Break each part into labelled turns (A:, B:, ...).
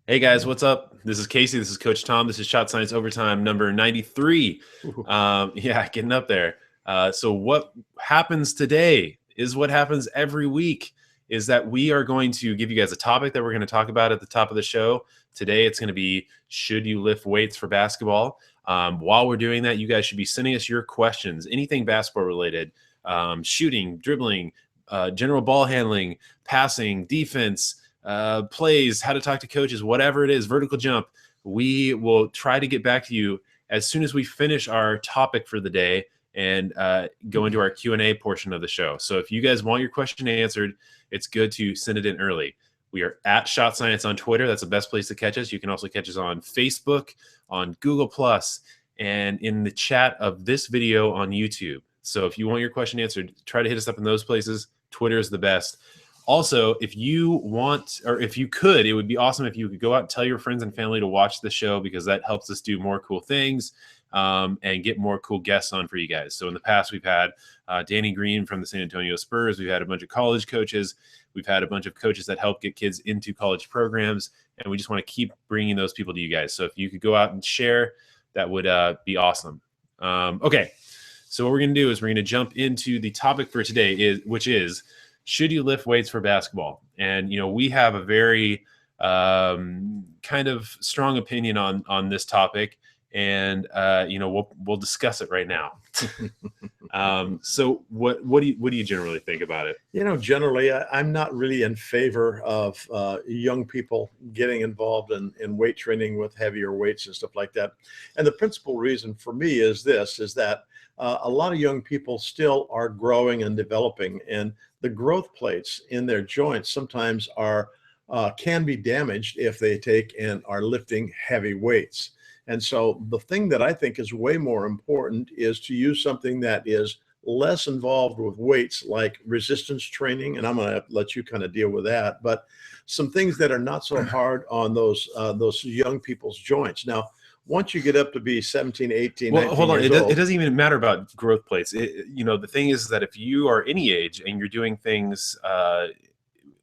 A: Hey guys, what's up? This is Casey. This is Coach Tom. This is Shot Science Overtime number 93.
B: Ooh.
A: Yeah, getting up there. So what happens today is what happens every week is that we are going to give you guys a topic that we're going to talk about at the top of the show. Today it's going to be, should you lift weights for basketball? While we're doing that, you guys should be sending us your questions, anything basketball related, shooting, dribbling, general ball handling, passing, defense, plays, how to talk to coaches, whatever it is, vertical jump. We will try to get back to you as soon as we finish our topic for the day and go into our Q&A portion of the show. So if you guys want your question answered, it's good to send it in early. We are at Shot Science on Twitter. That's the best place to catch us. You can also catch us on Facebook, on Google+, and in the chat of this video on YouTube. So if you want your question answered, try to hit us up in those places. Twitter is the best. Also, if you want, or if you could, it would be awesome if you could go out and tell your friends and family to watch the show, because that helps us do more cool things and get more cool guests on for you guys. So in the past, we've had Danny Green from the San Antonio Spurs. We've had a bunch of college coaches. We've had a bunch of coaches that help get kids into college programs. And we just want to keep bringing those people to you guys. So if you could go out and share, that would be awesome. Okay, so what we're going to do is we're going to jump into the topic for today, which is, should you lift weights for basketball? And, we have a very kind of strong opinion on this topic, and, we'll discuss it right now. So what do you generally think about it?
B: Generally, I'm not really in favor of young people getting involved in weight training with heavier weights and stuff like that. And the principal reason for me is that a lot of young people still are growing and developing, and the growth plates in their joints sometimes can be damaged if they take and are lifting heavy weights. And so the thing that I think is way more important is to use something that is less involved with weights, like resistance training, and I'm going to let you kind of deal with that, but some things that are not so hard on those young people's joints. Now, once you get up to be 17, 18,
A: Well,
B: 19
A: hold on.
B: years
A: It
B: old,
A: doesn't even matter about growth plates. The thing is that if you are any age and you're doing things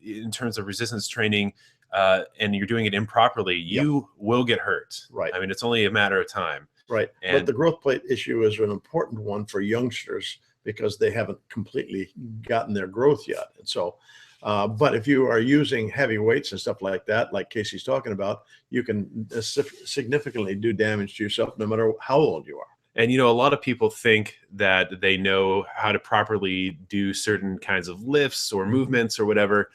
A: in terms of resistance training and you're doing it improperly, you will get hurt.
B: Right.
A: I mean, it's only a matter of time.
B: Right. But the growth plate issue is an important one for youngsters because they haven't completely gotten their growth yet. And so, but if you are using heavy weights and stuff like that, like Casey's talking about, you can significantly do damage to yourself no matter how old you are.
A: And, a lot of people think that they know how to properly do certain kinds of lifts or movements or whatever.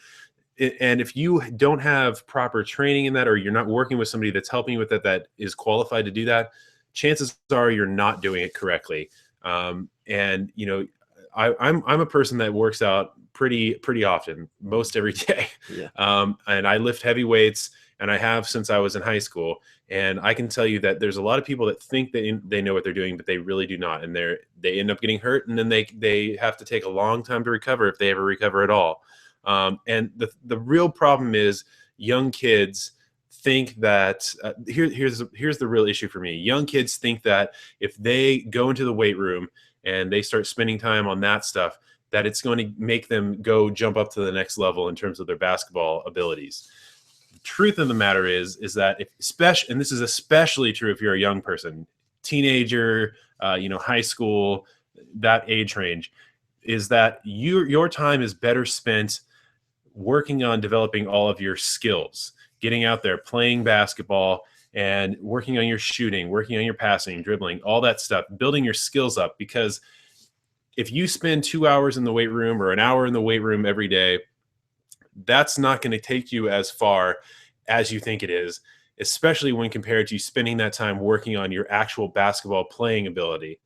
A: And if you don't have proper training in that, or you're not working with somebody that's helping you with that is qualified to do that, chances are you're not doing it correctly. I'm a person that works out pretty often, most every day.
B: Yeah.
A: And I lift heavy weights, and I have since I was in high school. And I can tell you that there's a lot of people that think they know what they're doing, but they really do not. And they end up getting hurt, and then they have to take a long time to recover, if they ever recover at all. And the real problem is young kids think that here's the real issue for me. Young kids think that if they go into the weight room and they start spending time on that stuff, that it's going to make them go jump up to the next level in terms of their basketball abilities. The truth of the matter is that and this is especially true if you're a young person, teenager, high school, that age range, is that your time is better spent working on developing all of your skills, getting out there, playing basketball, and working on your shooting, working on your passing, dribbling, all that stuff, building your skills up. Because if you spend 2 hours in the weight room or an hour in the weight room every day, that's not going to take you as far as you think it is, especially when compared to spending that time working on your actual basketball playing ability.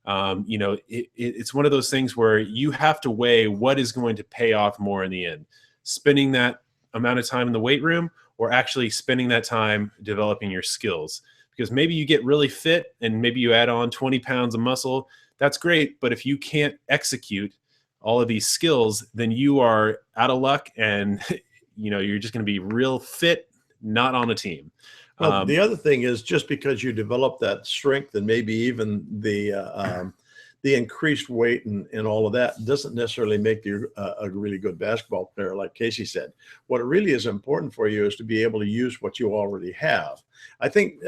A: It's one of those things where you have to weigh what is going to pay off more in the end, spending that amount of time in the weight room or actually spending that time developing your skills. Because maybe you get really fit and maybe you add on 20 pounds of muscle. That's great. But if you can't execute all of these skills, then you are out of luck, and you're just going to be real fit, not on a team.
B: Well, the other thing is, just because you develop that strength and maybe even the the increased weight and all of that doesn't necessarily make you a really good basketball player, like Casey said. What really is important for you is to be able to use what you already have. I think,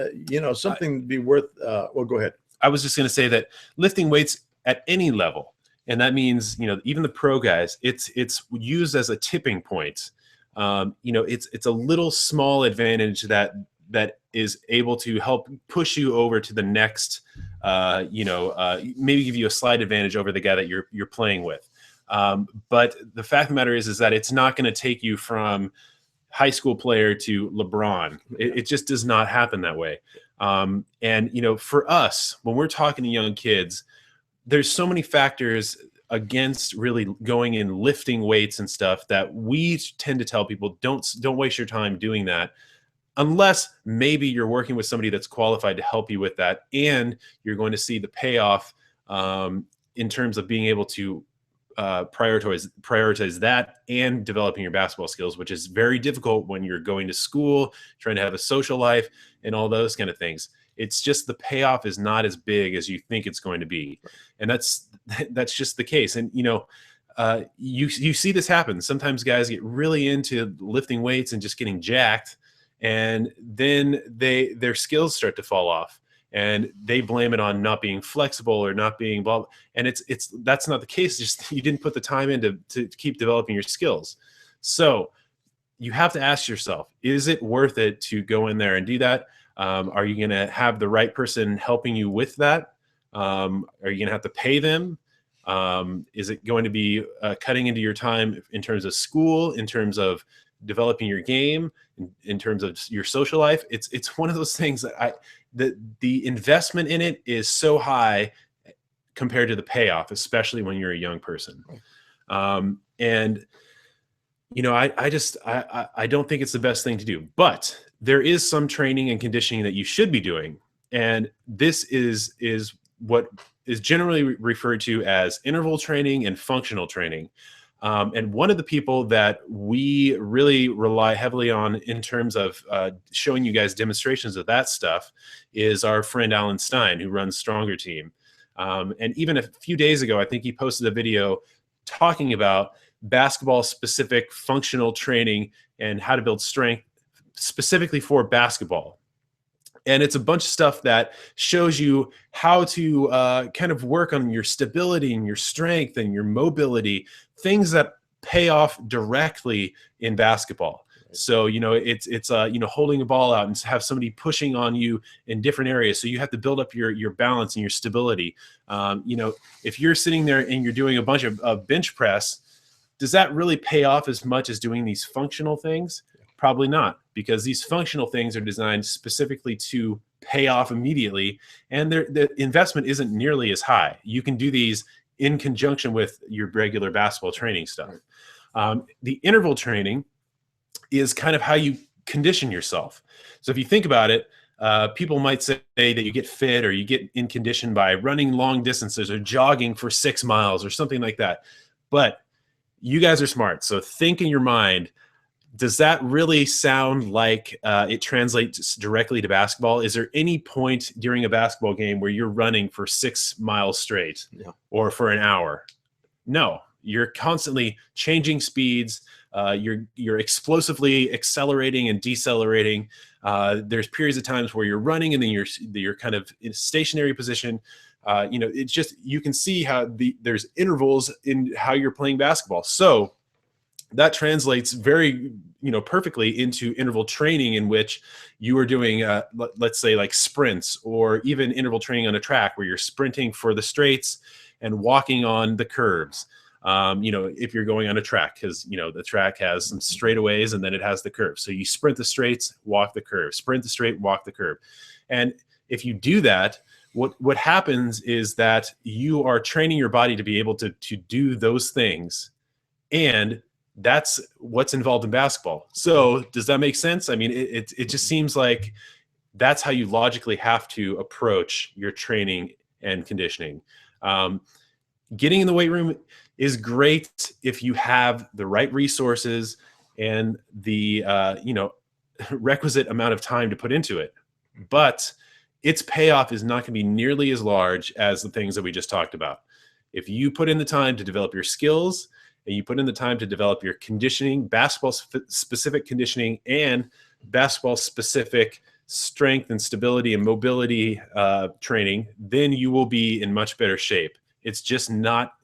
B: something to be worth, well, go ahead.
A: I was just going to say that lifting weights at any level, and that means, even the pro guys, it's used as a tipping point. It's a little small advantage that is able to help push you over to the next, maybe give you a slight advantage over the guy that you're playing with. But the fact of the matter is that it's not going to take you from high school player to LeBron. It just does not happen that way. For us, when we're talking to young kids, there's so many factors against really going and lifting weights and stuff that we tend to tell people, don't waste your time doing that, unless maybe you're working with somebody that's qualified to help you with that, and you're going to see the payoff in terms of being able to prioritize that and developing your basketball skills, which is very difficult when you're going to school, trying to have a social life, and all those kind of things. It's just the payoff is not as big as you think it's going to be, and that's just the case. And you see this happen. Sometimes guys get really into lifting weights and just getting jacked, and then their skills start to fall off, and they blame it on not being flexible or not being blah. And that's not the case. Just you didn't put the time in to keep developing your skills. So you have to ask yourself, is it worth it to go in there and do that? Are you going to have the right person helping you with that? Are you going to have to pay them? Is it going to be cutting into your time in terms of school, in terms of developing your game, in terms of your social life? It's one of those things that the investment in it is so high compared to the payoff, especially when you're a young person. I don't think it's the best thing to do, but there is some training and conditioning that you should be doing. And this is what is generally referred to as interval training and functional training. And one of the people that we really rely heavily on in terms of showing you guys demonstrations of that stuff is our friend Alan Stein, who runs Stronger Team. And even a few days ago, I think he posted a video talking about basketball-specific functional training and how to build strength specifically for basketball. And it's a bunch of stuff that shows you how to kind of work on your stability and your strength and your mobility, things that pay off directly in basketball. So, it's holding a ball out and have somebody pushing on you in different areas. So you have to build up your balance and your stability. If you're sitting there and you're doing a bunch of bench press, does that really pay off as much as doing these functional things? Probably not, because these functional things are designed specifically to pay off immediately, and the investment isn't nearly as high. You can do these in conjunction with your regular basketball training stuff. The interval training is kind of how you condition yourself. So if you think about it, people might say that you get fit or you get in condition by running long distances or jogging for 6 miles or something like that. But you guys are smart, so think in your mind, does that really sound like it translates directly to basketball? Is there any point during a basketball game where you're running for 6 miles straight or for an hour? No, you're constantly changing speeds. You're explosively accelerating and decelerating. There's periods of times where you're running and then you're kind of in a stationary position. It's just, you can see how there's intervals in how you're playing basketball. So that translates very, perfectly into interval training, in which you are doing, let's say, like sprints, or even interval training on a track where you're sprinting for the straights and walking on the curves. If you're going on a track, because, the track has some straightaways and then it has the curves. So you sprint the straights, walk the curve, sprint the straight, walk the curve. And if you do that, what happens is that you are training your body to be able to do those things. And that's what's involved in basketball. So does that make sense? I mean, it just seems like that's how you logically have to approach your training and conditioning. Getting in the weight room is great if you have the right resources and the requisite amount of time to put into it. But its payoff is not going to be nearly as large as the things that we just talked about. If you put in the time to develop your skills and you put in the time to develop your conditioning, basketball specific conditioning and basketball specific strength and stability and mobility training, then you will be in much better shape. It's just not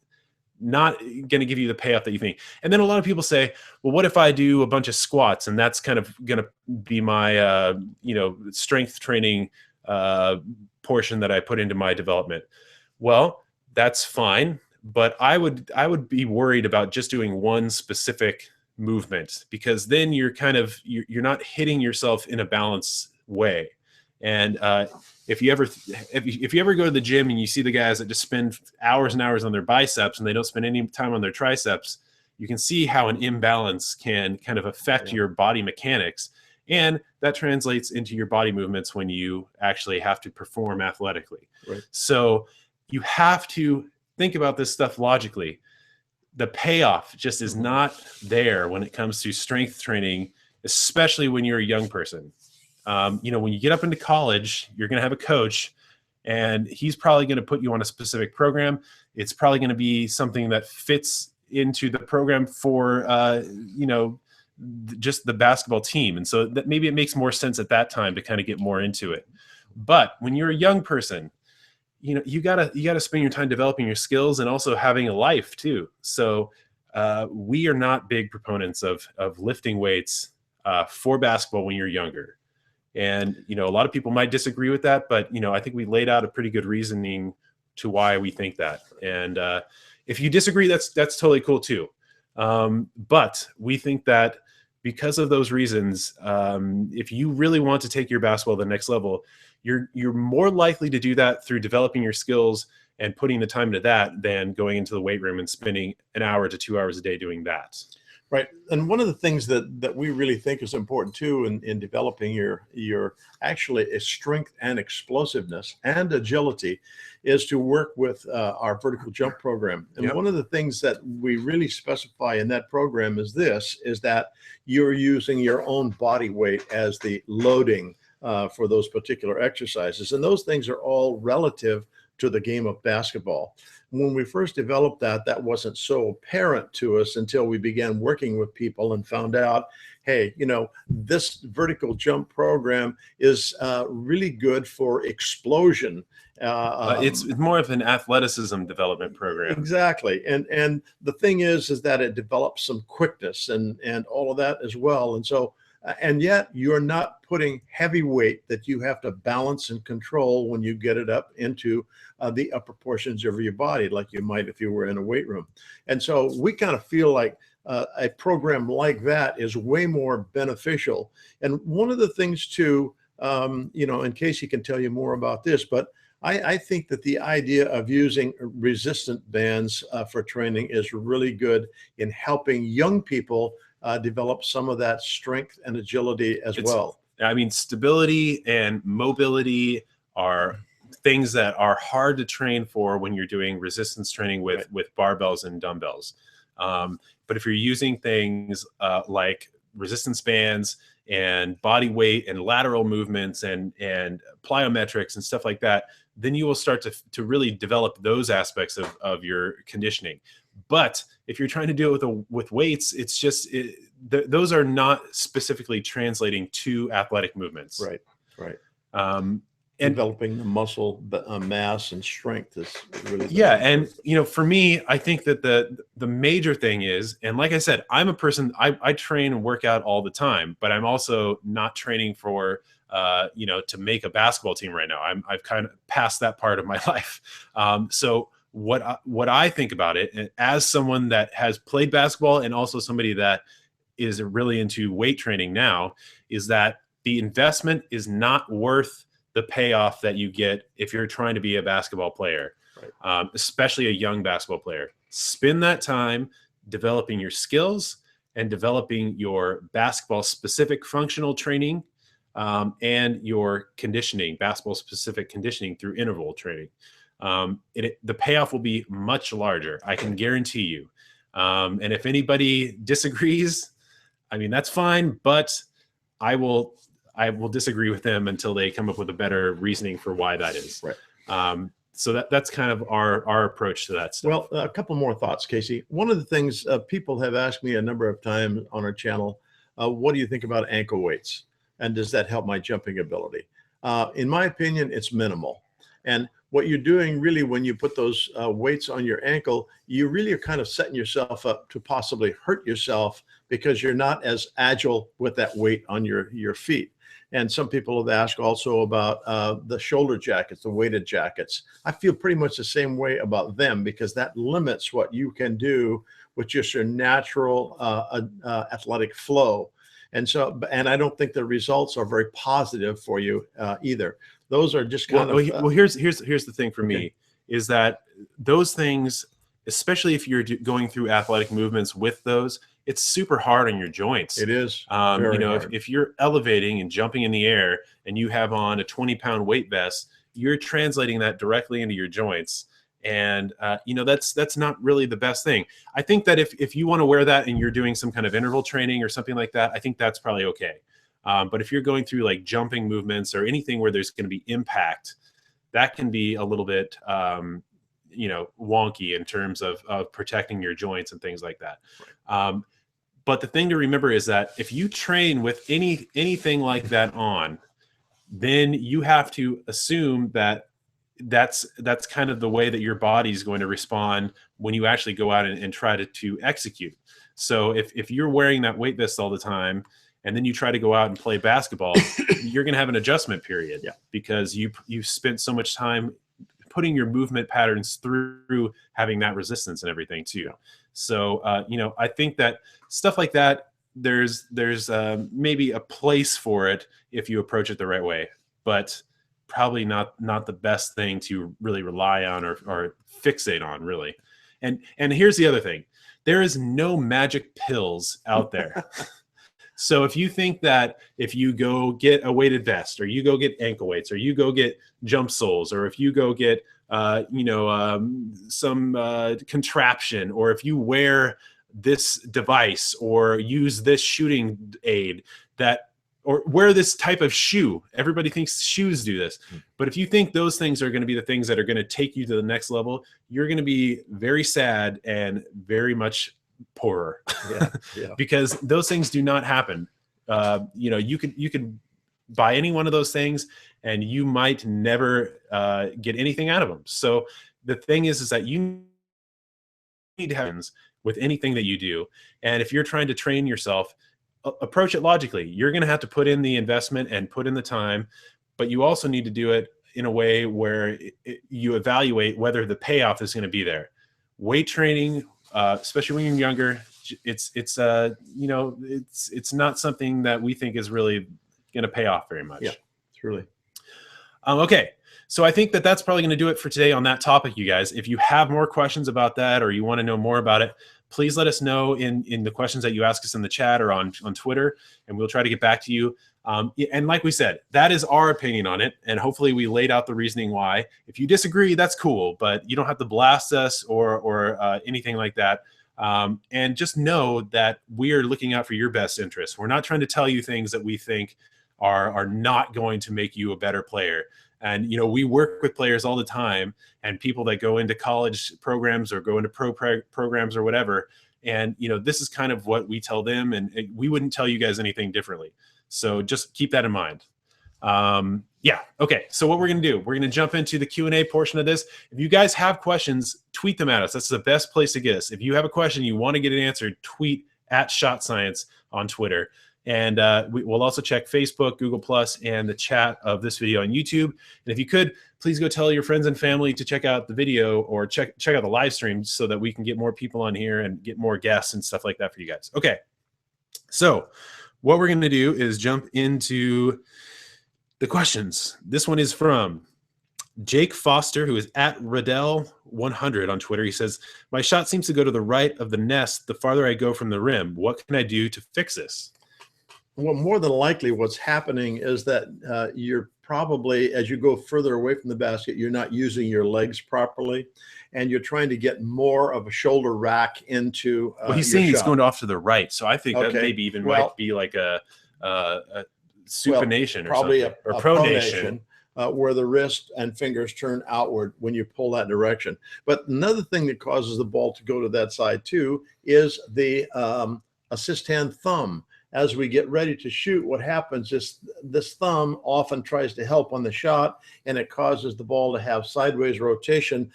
A: going to give you the payoff that you think. And then a lot of people say, well, what if I do a bunch of squats and that's kind of going to be my, strength training portion that I put into my development? Well, that's fine. But I would be worried about just doing one specific movement, because then you're not hitting yourself in a balanced way. And if you ever go to the gym and you see the guys that just spend hours and hours on their biceps and they don't spend any time on their triceps, you can see how an imbalance can kind of affect your body mechanics. And that translates into your body movements when you actually have to perform athletically.
B: Right.
A: So you have to think about this stuff logically. The payoff just is not there when it comes to strength training, especially when you're a young person. When you get up into college, you're going to have a coach, and he's probably going to put you on a specific program. It's probably going to be something that fits into the program for, just the basketball team. And so that maybe it makes more sense at that time to kind of get more into it. But when you're a young person, you gotta spend your time developing your skills and also having a life too. So we are not big proponents of lifting weights for basketball when you're younger. And, a lot of people might disagree with that, but, I think we laid out a pretty good reasoning to why we think that. And if you disagree, that's totally cool too. But we think that because of those reasons, if you really want to take your basketball to the next level, you're more likely to do that through developing your skills and putting the time into that than going into the weight room and spending an hour to 2 hours a day doing that.
B: Right. And one of the things that we really think is important too in developing your actually strength and explosiveness and agility is to work with our vertical jump program. And one of the things that we really specify in that program is that you're using your own body weight as the loading for those particular exercises. And those things are all relative to the game of basketball. When we first developed that wasn't so apparent to us until we began working with people and found out, hey, this vertical jump program is really good for explosion.
A: It's more of an athleticism development program.
B: Exactly. And the thing is that it develops some quickness and all of that as well. And so, and yet you're not putting heavy weight that you have to balance and control when you get it up into the upper portions of your body, like you might if you were in a weight room. And so we kind of feel like a program like that is way more beneficial. And one of the things too, and Casey can tell you more about this, but I think that the idea of using resistant bands for training is really good in helping young people develop some of that strength and agility as well.
A: I mean, stability and mobility are things that are hard to train for when you're doing resistance training with barbells and dumbbells. But if you're using things like resistance bands and body weight and lateral movements and plyometrics and stuff like that, then you will start to really develop those aspects of your conditioning. But if you're trying to do it with weights, it's just those are not specifically translating to athletic movements.
B: Right.
A: And
B: developing the muscle mass and strength is really
A: and for me, I think that the major thing is, and like I said, I'm a person, I train and work out all the time, but I'm also not training for to make a basketball team right now. I've kind of passed that part of my life. So what I think about it as someone that has played basketball and also somebody that is really into weight training now is that the investment is not worth the payoff that you get if you're trying to be a basketball player, especially a young basketball player. Spend that time developing your skills and developing your basketball specific functional training and your conditioning, basketball specific conditioning through interval training. The payoff will be much larger. I can guarantee you. And if anybody disagrees, I mean, that's fine, but I I will disagree with them until they come up with a better reasoning for why that is.
B: Right.
A: So that's kind of our approach to that stuff.
B: Well, a couple more thoughts, Casey. One of the things people have asked me a number of times on our channel, what do you think about ankle weights? And does that help my jumping ability? In my opinion, it's minimal. And what you're doing really when you put those weights on your ankle, you really are kind of setting yourself up to possibly hurt yourself because you're not as agile with that weight on your feet. And some people have asked also about the shoulder jackets, the weighted jackets. I feel pretty much the same way about them because that limits what you can do with just your natural athletic flow. And so, and I don't think the results are very positive for you either. Those are just kind of.
A: Well, here's the thing for me is that those things, especially if you're going through athletic movements with those, it's super hard on your joints.
B: It is.
A: You know, if you're elevating and jumping in the air and you have on a 20-pound weight vest, you're translating that directly into your joints. And, you know, that's not really the best thing. I think that if you want to wear that and you're doing some kind of interval training or something like that, I think that's probably okay. But if you're going through like jumping movements or anything where there's going to be impact, that can be a little bit, you know, wonky in terms of protecting your joints and things like that. Right. But the thing to remember is that if you train with anything like that on, then you have to assume that that's kind of the way that your body is going to respond when you actually go out and try to execute. So if you're wearing that weight vest all the time and then you try to go out and play basketball, you're going to have an adjustment period because you've spent so much time putting your movement patterns through having that resistance and everything too. So, you know, I think that stuff like that, there's maybe a place for it if you approach it the right way, but probably not the best thing to really rely on or fixate on really. And here's the other thing. There is no magic pills out there. So if you think that if you go get a weighted vest or you go get ankle weights or you go get jump soles or if you go get, you know, some contraption or if you wear this device or use this shooting aid that or wear this type of shoe. Everybody thinks shoes do this. But if you think those things are going to be the things that are going to take you to the next level, you're going to be very sad and very much poorer. Because those things do not happen. You know, you could buy any one of those things and you might never get anything out of them. So the thing is that you need to have with anything that you do. And if you're trying to train yourself, approach it logically. You're going to have to put in the investment and put in the time, but you also need to do it in a way where you evaluate whether the payoff is going to be there. Weight training, especially when you're younger, it's you know, it's not something that we think is really going to pay off very much.
B: Yeah, it's really.
A: Okay. So I think that that's probably going to do it for today on that topic, you guys. If you have more questions about that or you want to know more about it, please let us know in the questions that you ask us in the chat or on Twitter, and we'll try to get back to you. And like we said, that is our opinion on it, and hopefully we laid out the reasoning why. If you disagree, that's cool, but you don't have to blast us or anything like that. And just know that we are looking out for your best interest. We're not trying to tell you things that we think are not going to make you a better player. And, you know, we work with players all the time and people that go into college programs or go into programs or whatever. And, you know, this is kind of what we tell them, and we wouldn't tell you guys anything differently. So just keep that in mind. Yeah. Okay. So what we're going to do, we're going to jump into the Q&A portion of this. If you guys have questions, tweet them at us. That's the best place to get us. If you have a question, you want to get it answered, tweet at Shot Science on Twitter. And we'll also check Facebook, Google+, and the chat of this video on YouTube. And if you could, please go tell your friends and family to check out the video or check out the live stream so that we can get more people on here and get more guests and stuff like that for you guys. Okay. So what we're going to do is jump into the questions. This one is from Jake Foster, who is at Radell100 on Twitter. He says, my shot seems to go to the right of the nest the farther I go from the rim. What can I do to fix this?
B: Well, more than likely what's happening is that you're probably, as you go further away from the basket, you're not using your legs properly, and you're trying to get more of a shoulder rack into
A: well, he's saying he's going off to the right, so I think that maybe even might be like a supination or
B: probably
A: something, or
B: a
A: pronation.
B: where the wrist and fingers turn outward when you pull that direction. But another thing that causes the ball to go to that side too is the assist hand thumb. As we get ready to shoot, what happens is this thumb often tries to help on the shot, and it causes the ball to have sideways rotation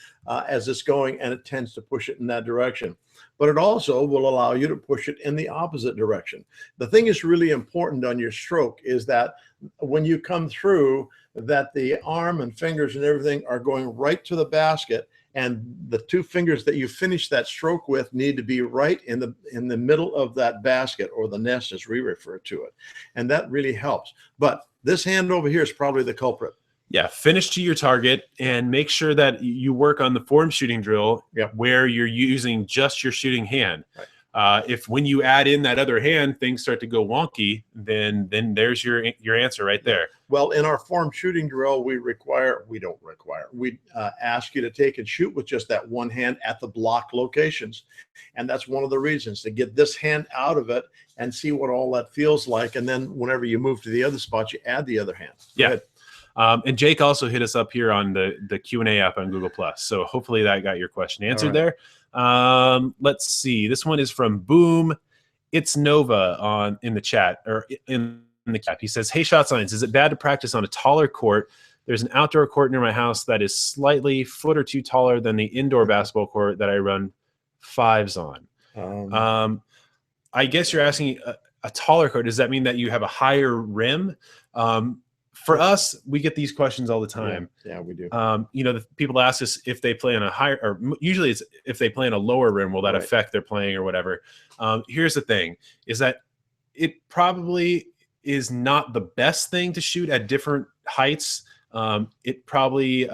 B: as it's going, and it tends to push it in that direction. But it also will allow you to push it in the opposite direction. The thing is really important on your stroke is that when you come through, that the arm and fingers and everything are going right to the basket, and the two fingers that you finish that stroke with need to be right in the middle of that basket, or the nest as we refer to it. And that really helps. But this hand over here is probably the culprit.
A: Yeah, finish to your target and make sure that you work on the form shooting drill where you're using just your shooting hand.
B: Right.
A: If when you add in that other hand, things start to go wonky, then there's your answer right there.
B: Well, in our form shooting drill, we ask you to take and shoot with just that one hand at the block locations. And that's one of the reasons, to get this hand out of it and see what all that feels like. And then whenever you move to the other spot, you add the other hand.
A: Yeah. And Jake also hit us up here on the Q&A app on Google+. So hopefully that got your question answered there. Let's see. This one is from Boom. It's Nova in the chat, or in the cap. He says, "Hey, Shot Science, is it bad to practice on a taller court? There's an outdoor court near my house that is slightly foot or two taller than the indoor basketball court that I run fives on." I guess you're asking a taller court. Does that mean that you have a higher rim? For us, we get these questions all the time.
B: Yeah, we do.
A: The people ask us if they play on a higher, or usually it's if they play on a lower rim, will that affect their playing or whatever? Here's the thing, is that it probably is not the best thing to shoot at different heights. It probably,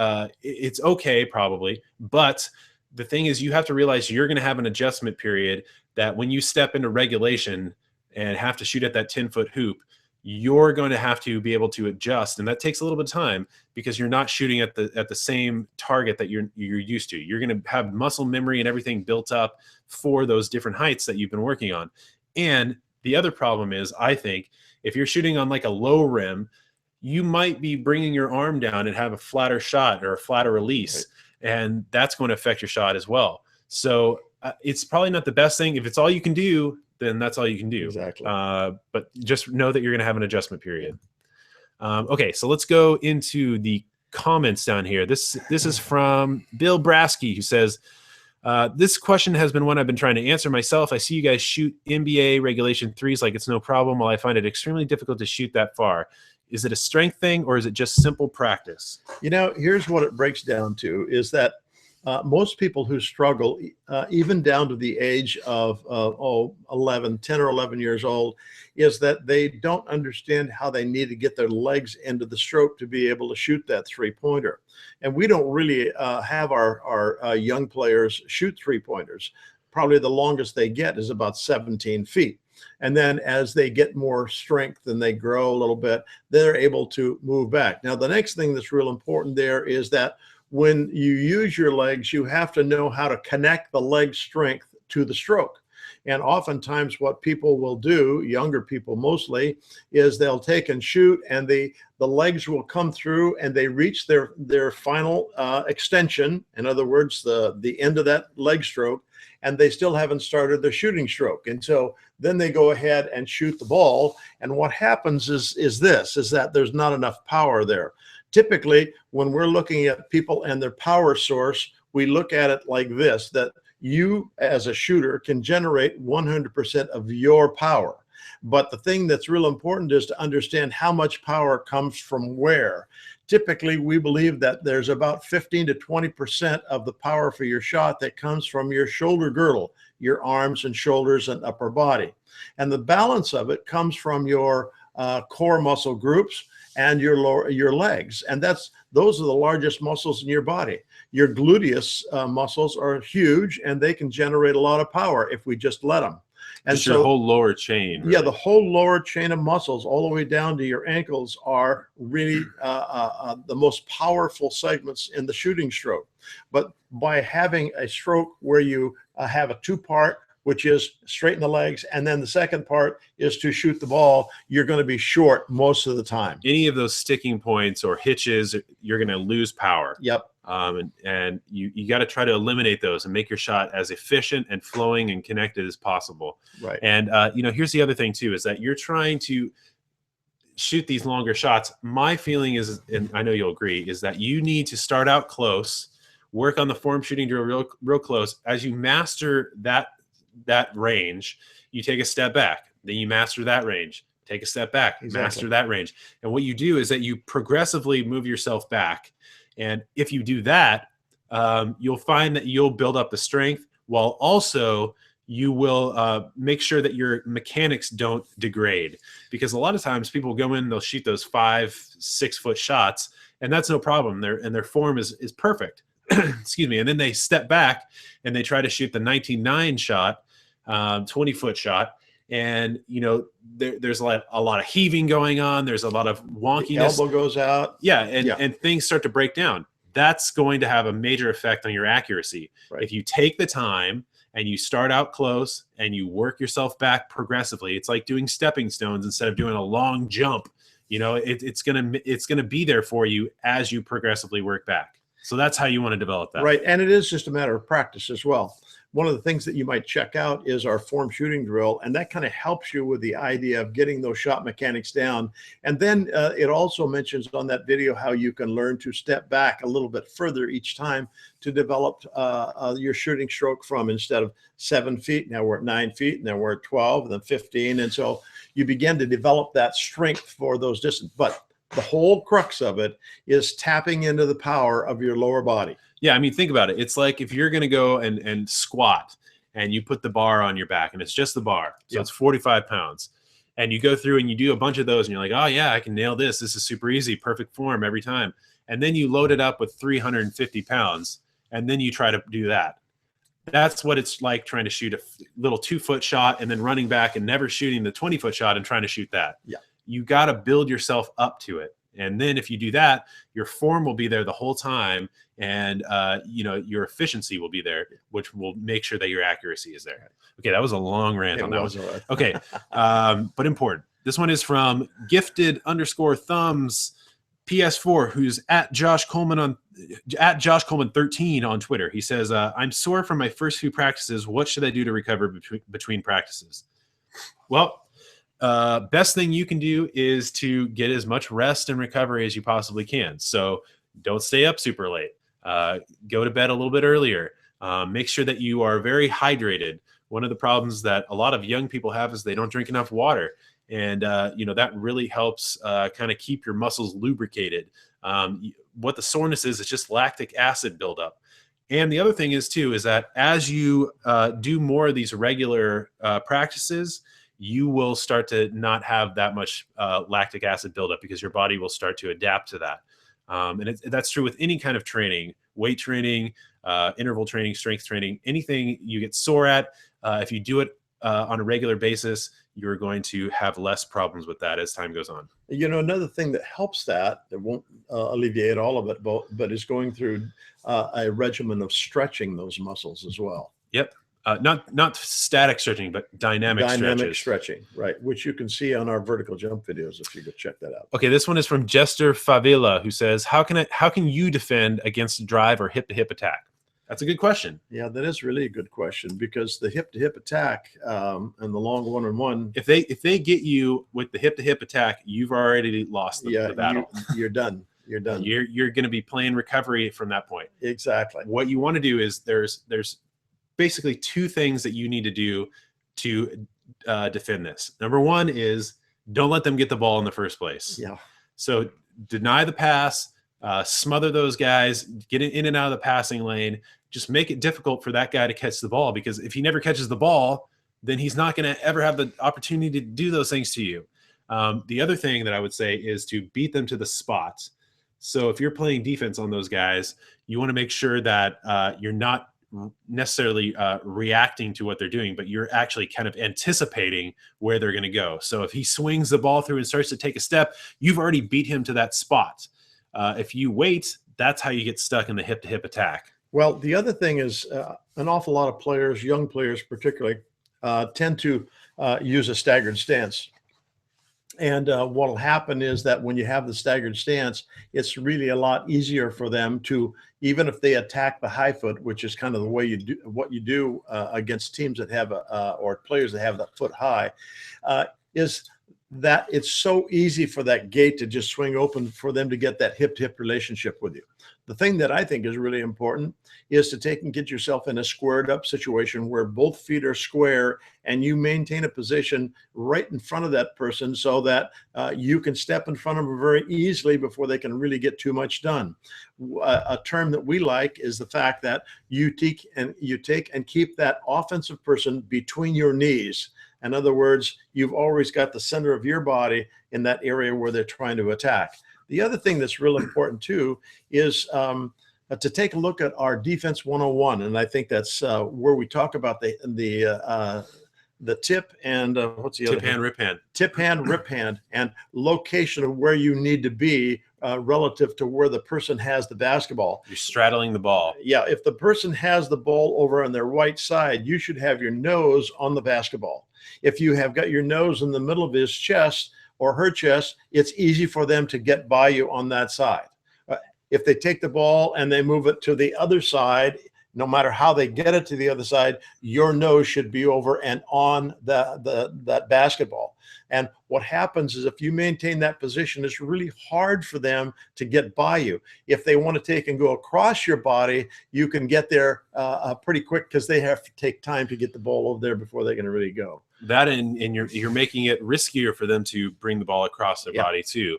A: it's okay probably, but the thing is you have to realize you're going to have an adjustment period that when you step into regulation and have to shoot at that 10-foot hoop, you're going to have to be able to adjust, and that takes a little bit of time because you're not shooting at the same target that you're used to. You're going to have muscle memory and everything built up for those different heights that you've been working on. And the other problem is, I think, if you're shooting on like a low rim, you might be bringing your arm down and have a flatter shot or a flatter release, and that's going to affect your shot as well. So it's probably not the best thing. If it's all you can do, then that's all you can do.
B: Exactly.
A: But just know that you're going to have an adjustment period. Okay, so let's go into the comments down here. This is from Bill Brasky, who says, this question has been one I've been trying to answer myself. I see you guys shoot NBA regulation threes like it's no problem, while I find it extremely difficult to shoot that far. Is it a strength thing, or is it just simple practice?
B: Here's what it breaks down to, is that most people who struggle, even down to the age of 10 or 11 years old, is that they don't understand how they need to get their legs into the stroke to be able to shoot that three-pointer. And we don't really have our young players shoot three-pointers. Probably the longest they get is about 17 feet. And then as they get more strength and they grow a little bit, they're able to move back. Now, the next thing that's real important there is that when you use your legs, you have to know how to connect the leg strength to the stroke. And oftentimes what people will do, younger people mostly, is they'll take and shoot, and the legs will come through and they reach their final extension. In other words, the end of that leg stroke, and they still haven't started their shooting stroke. And so then they go ahead and shoot the ball. And what happens is that there's not enough power there. Typically, when we're looking at people and their power source, we look at it like this, that you as a shooter can generate 100% of your power. But the thing that's real important is to understand how much power comes from where. Typically, we believe that there's about 15 to 20% of the power for your shot that comes from your shoulder girdle, your arms and shoulders and upper body. And the balance of it comes from your core muscle groups and your legs. And those are the largest muscles in your body. Your gluteus muscles are huge, and they can generate a lot of power if we just let them. And
A: just your whole lower chain. Really.
B: Yeah, the whole lower chain of muscles all the way down to your ankles are really the most powerful segments in the shooting stroke. But by having a stroke where you have a two-part which is straighten the legs. And then the second part is to shoot the ball. You're going to be short most of the time.
A: Any of those sticking points or hitches, you're going to lose power.
B: Yep.
A: And you got to try to eliminate those and make your shot as efficient and flowing and connected as possible.
B: Right.
A: And, here's the other thing too, is that you're trying to shoot these longer shots. My feeling is, and I know you'll agree, is that you need to start out close, work on the form shooting drill real close. As you master that range, you take a step back. Then you master that range, take a step back, master that range. And what you do is that you progressively move yourself back. And if you do that, you'll find that you'll build up the strength, while also you will make sure that your mechanics don't degrade. Because a lot of times people go in, they'll shoot those 5-6 foot shots, and that's no problem. Their form is perfect. Excuse me. And then they step back and they try to shoot the 19.9 shot, 20-foot shot. And, there's a lot of heaving going on. There's a lot of wonkiness.
B: The elbow goes out.
A: Yeah. And things start to break down. That's going to have a major effect on your accuracy. Right. If you take the time and you start out close and you work yourself back progressively, it's like doing stepping stones instead of doing a long jump. It's going to be there for you as you progressively work back. So that's how you want to develop that.
B: Right. And it is just a matter of practice as well. One of the things that you might check out is our form shooting drill, and that kind of helps you with the idea of getting those shot mechanics down. And then it also mentions on that video how you can learn to step back a little bit further each time to develop your shooting stroke from, instead of 7 feet, now we're at 9 feet, and then we're at 12, and then 15. And so you begin to develop that strength for those distances. But the whole crux of it is tapping into the power of your lower body.
A: Yeah, I mean, think about it. It's like if you're going to go and squat and you put the bar on your back, and it's just the bar. So it's 45 pounds. And you go through and you do a bunch of those and you're like, oh, yeah, I can nail this. This is super easy, perfect form every time. And then you load it up with 350 pounds, and then you try to do that. That's what it's like trying to shoot a little 2-foot shot and then running back and never shooting the 20-foot shot and trying to shoot that.
B: Yeah.
A: You got to build yourself up to it. And then if you do that, your form will be there the whole time, and your efficiency will be there, which will make sure that your accuracy is there. Okay, that was a long rant on that one. Right. Okay, but important. This one is from gifted_thumbs PS4, who's at Josh Coleman 13 on Twitter. He says, I'm sore from my first few practices. What should I do to recover between practices? Well, best thing you can do is to get as much rest and recovery as you possibly can. So don't stay up super late. Go to bed a little bit earlier. Make sure that you are very hydrated. One of the problems that a lot of young people have is they don't drink enough water. And, that really helps kind of keep your muscles lubricated. What the soreness is, it's just lactic acid buildup. And the other thing is that as you do more of these regular practices, you will start to not have that much lactic acid buildup, because your body will start to adapt to that. And that's true with any kind of training, weight training, interval training, strength training, anything you get sore at. If you do it on a regular basis, you're going to have less problems with that as time goes on.
B: Another thing that helps that won't alleviate all of it, but is going through a regimen of stretching those muscles as well.
A: Yep. Not static stretching, but dynamic
B: stretching, right? Which you can see on our vertical jump videos if you go check that out.
A: Okay, this one is from Jester Favela, who says, "How can you defend against drive or hip to hip attack?" That's a good question.
B: Yeah, that is really a good question, because the hip to hip attack and the long 1-on-1.
A: If they get you with the hip to hip attack, you've already lost the battle.
B: You're done. You're done.
A: You're going to be playing recovery from that point.
B: Exactly.
A: What you want to do is there's basically 2 things that you need to do to defend this. Number one is don't let them get the ball in the first place.
B: Yeah.
A: So deny the pass, smother those guys, get in and out of the passing lane. Just make it difficult for that guy to catch the ball, because if he never catches the ball, then he's not going to ever have the opportunity to do those things to you. The other thing that I would say is to beat them to the spot. So if you're playing defense on those guys, you want to make sure that you're not necessarily reacting to what they're doing, but you're actually kind of anticipating where they're going to go. So if he swings the ball through and starts to take a step, you've already beat him to that spot. If you wait, that's how you get stuck in the hip to hip attack.
B: Well, the other thing is an awful lot of players, young players particularly, tend to use a staggered stance. And what will happen is that when you have the staggered stance, it's really a lot easier for them to, even if they attack the high foot, which is kind of the way you do what you do against teams that have or players that have that foot high, is that it's so easy for that gate to just swing open for them to get that hip-to-hip relationship with you. The thing that I think is really important is to take and get yourself in a squared up situation where both feet are square and you maintain a position right in front of that person so that you can step in front of them very easily before they can really get too much done. A term that we like is the fact that you take and keep that offensive person between your knees. In other words, you've always got the center of your body in that area where they're trying to attack. The other thing that's real important too is to take a look at our defense 101, and I think that's where we talk about the tip and what's the other?
A: Tip hand, rip hand.
B: Tip hand, rip hand, and location of where you need to be relative to where the person has the basketball.
A: You're straddling the ball.
B: Yeah, if the person has the ball over on their right side, you should have your nose on the basketball. If you have got your nose in the middle of his chest or her chest, it's easy for them to get by you on that side. If they take the ball and they move it to the other side, no matter how they get it to the other side, your nose should be over and on that basketball. And what happens is if you maintain that position, it's really hard for them to get by you. If they want to take and go across your body, you can get there pretty quick because they have to take time to get the ball over there before they're going to really go.
A: That and you're making it riskier for them to bring the ball across their body too.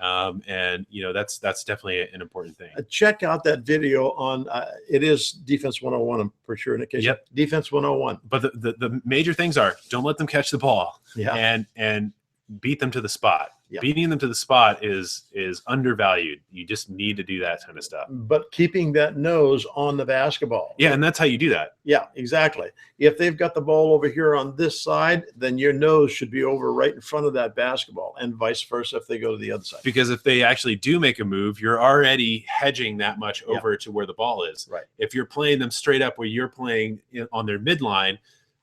A: And that's definitely an important thing.
B: Check out that video on it is Defense 101. I'm for sure in the case.
A: Yep.
B: Defense 101.
A: But the major things are don't let them catch the ball. And beat them to the spot. Beating them to the spot is undervalued. You just need to do that kind of stuff.
B: But keeping that nose on the basketball.
A: Yeah, and that's how you do that.
B: Yeah, exactly. If they've got the ball over here on this side, then your nose should be over right in front of that basketball, and vice versa if they go to the other side.
A: Because if they actually do make a move, you're already hedging that much over to where the ball is.
B: Right.
A: If you're playing them straight up where you're playing on their midline,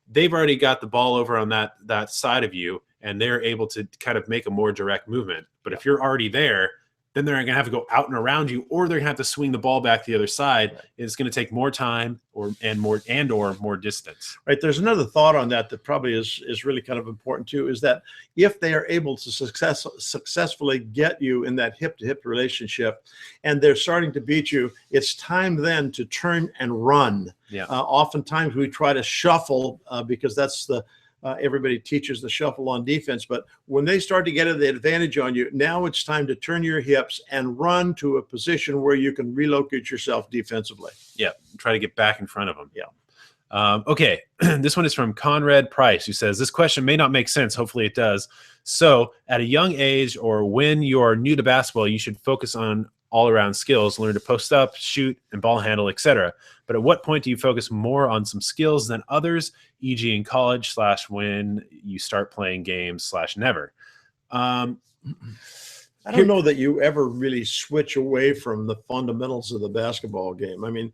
A: they've already got the ball over on that side of you, and they're able to kind of make a more direct movement. But if you're already there, then they're going to have to go out and around you, or they're going to have to swing the ball back to the other side. Right. It's going to take more time or more distance.
B: Right. There's another thought on that probably is really kind of important too, is that if they are able to successfully get you in that hip-to-hip relationship and they're starting to beat you, it's time then to turn and run.
A: Yeah.
B: Oftentimes we try to shuffle because that's everybody teaches the shuffle on defense, but when they start to get the advantage on you, now it's time to turn your hips and run to a position where you can relocate yourself defensively.
A: Yeah, try to get back in front of them.
B: Yeah.
A: Okay, this one is from Conrad Price, who says, this question may not make sense. Hopefully it does. So at a young age or when you're new to basketball, you should focus on all-around skills, learn to post up, shoot, and ball handle, etc. But at what point do you focus more on some skills than others, e.g. in college / when you start playing games / never?
B: I don't know that you ever really switch away from the fundamentals of the basketball game. I mean,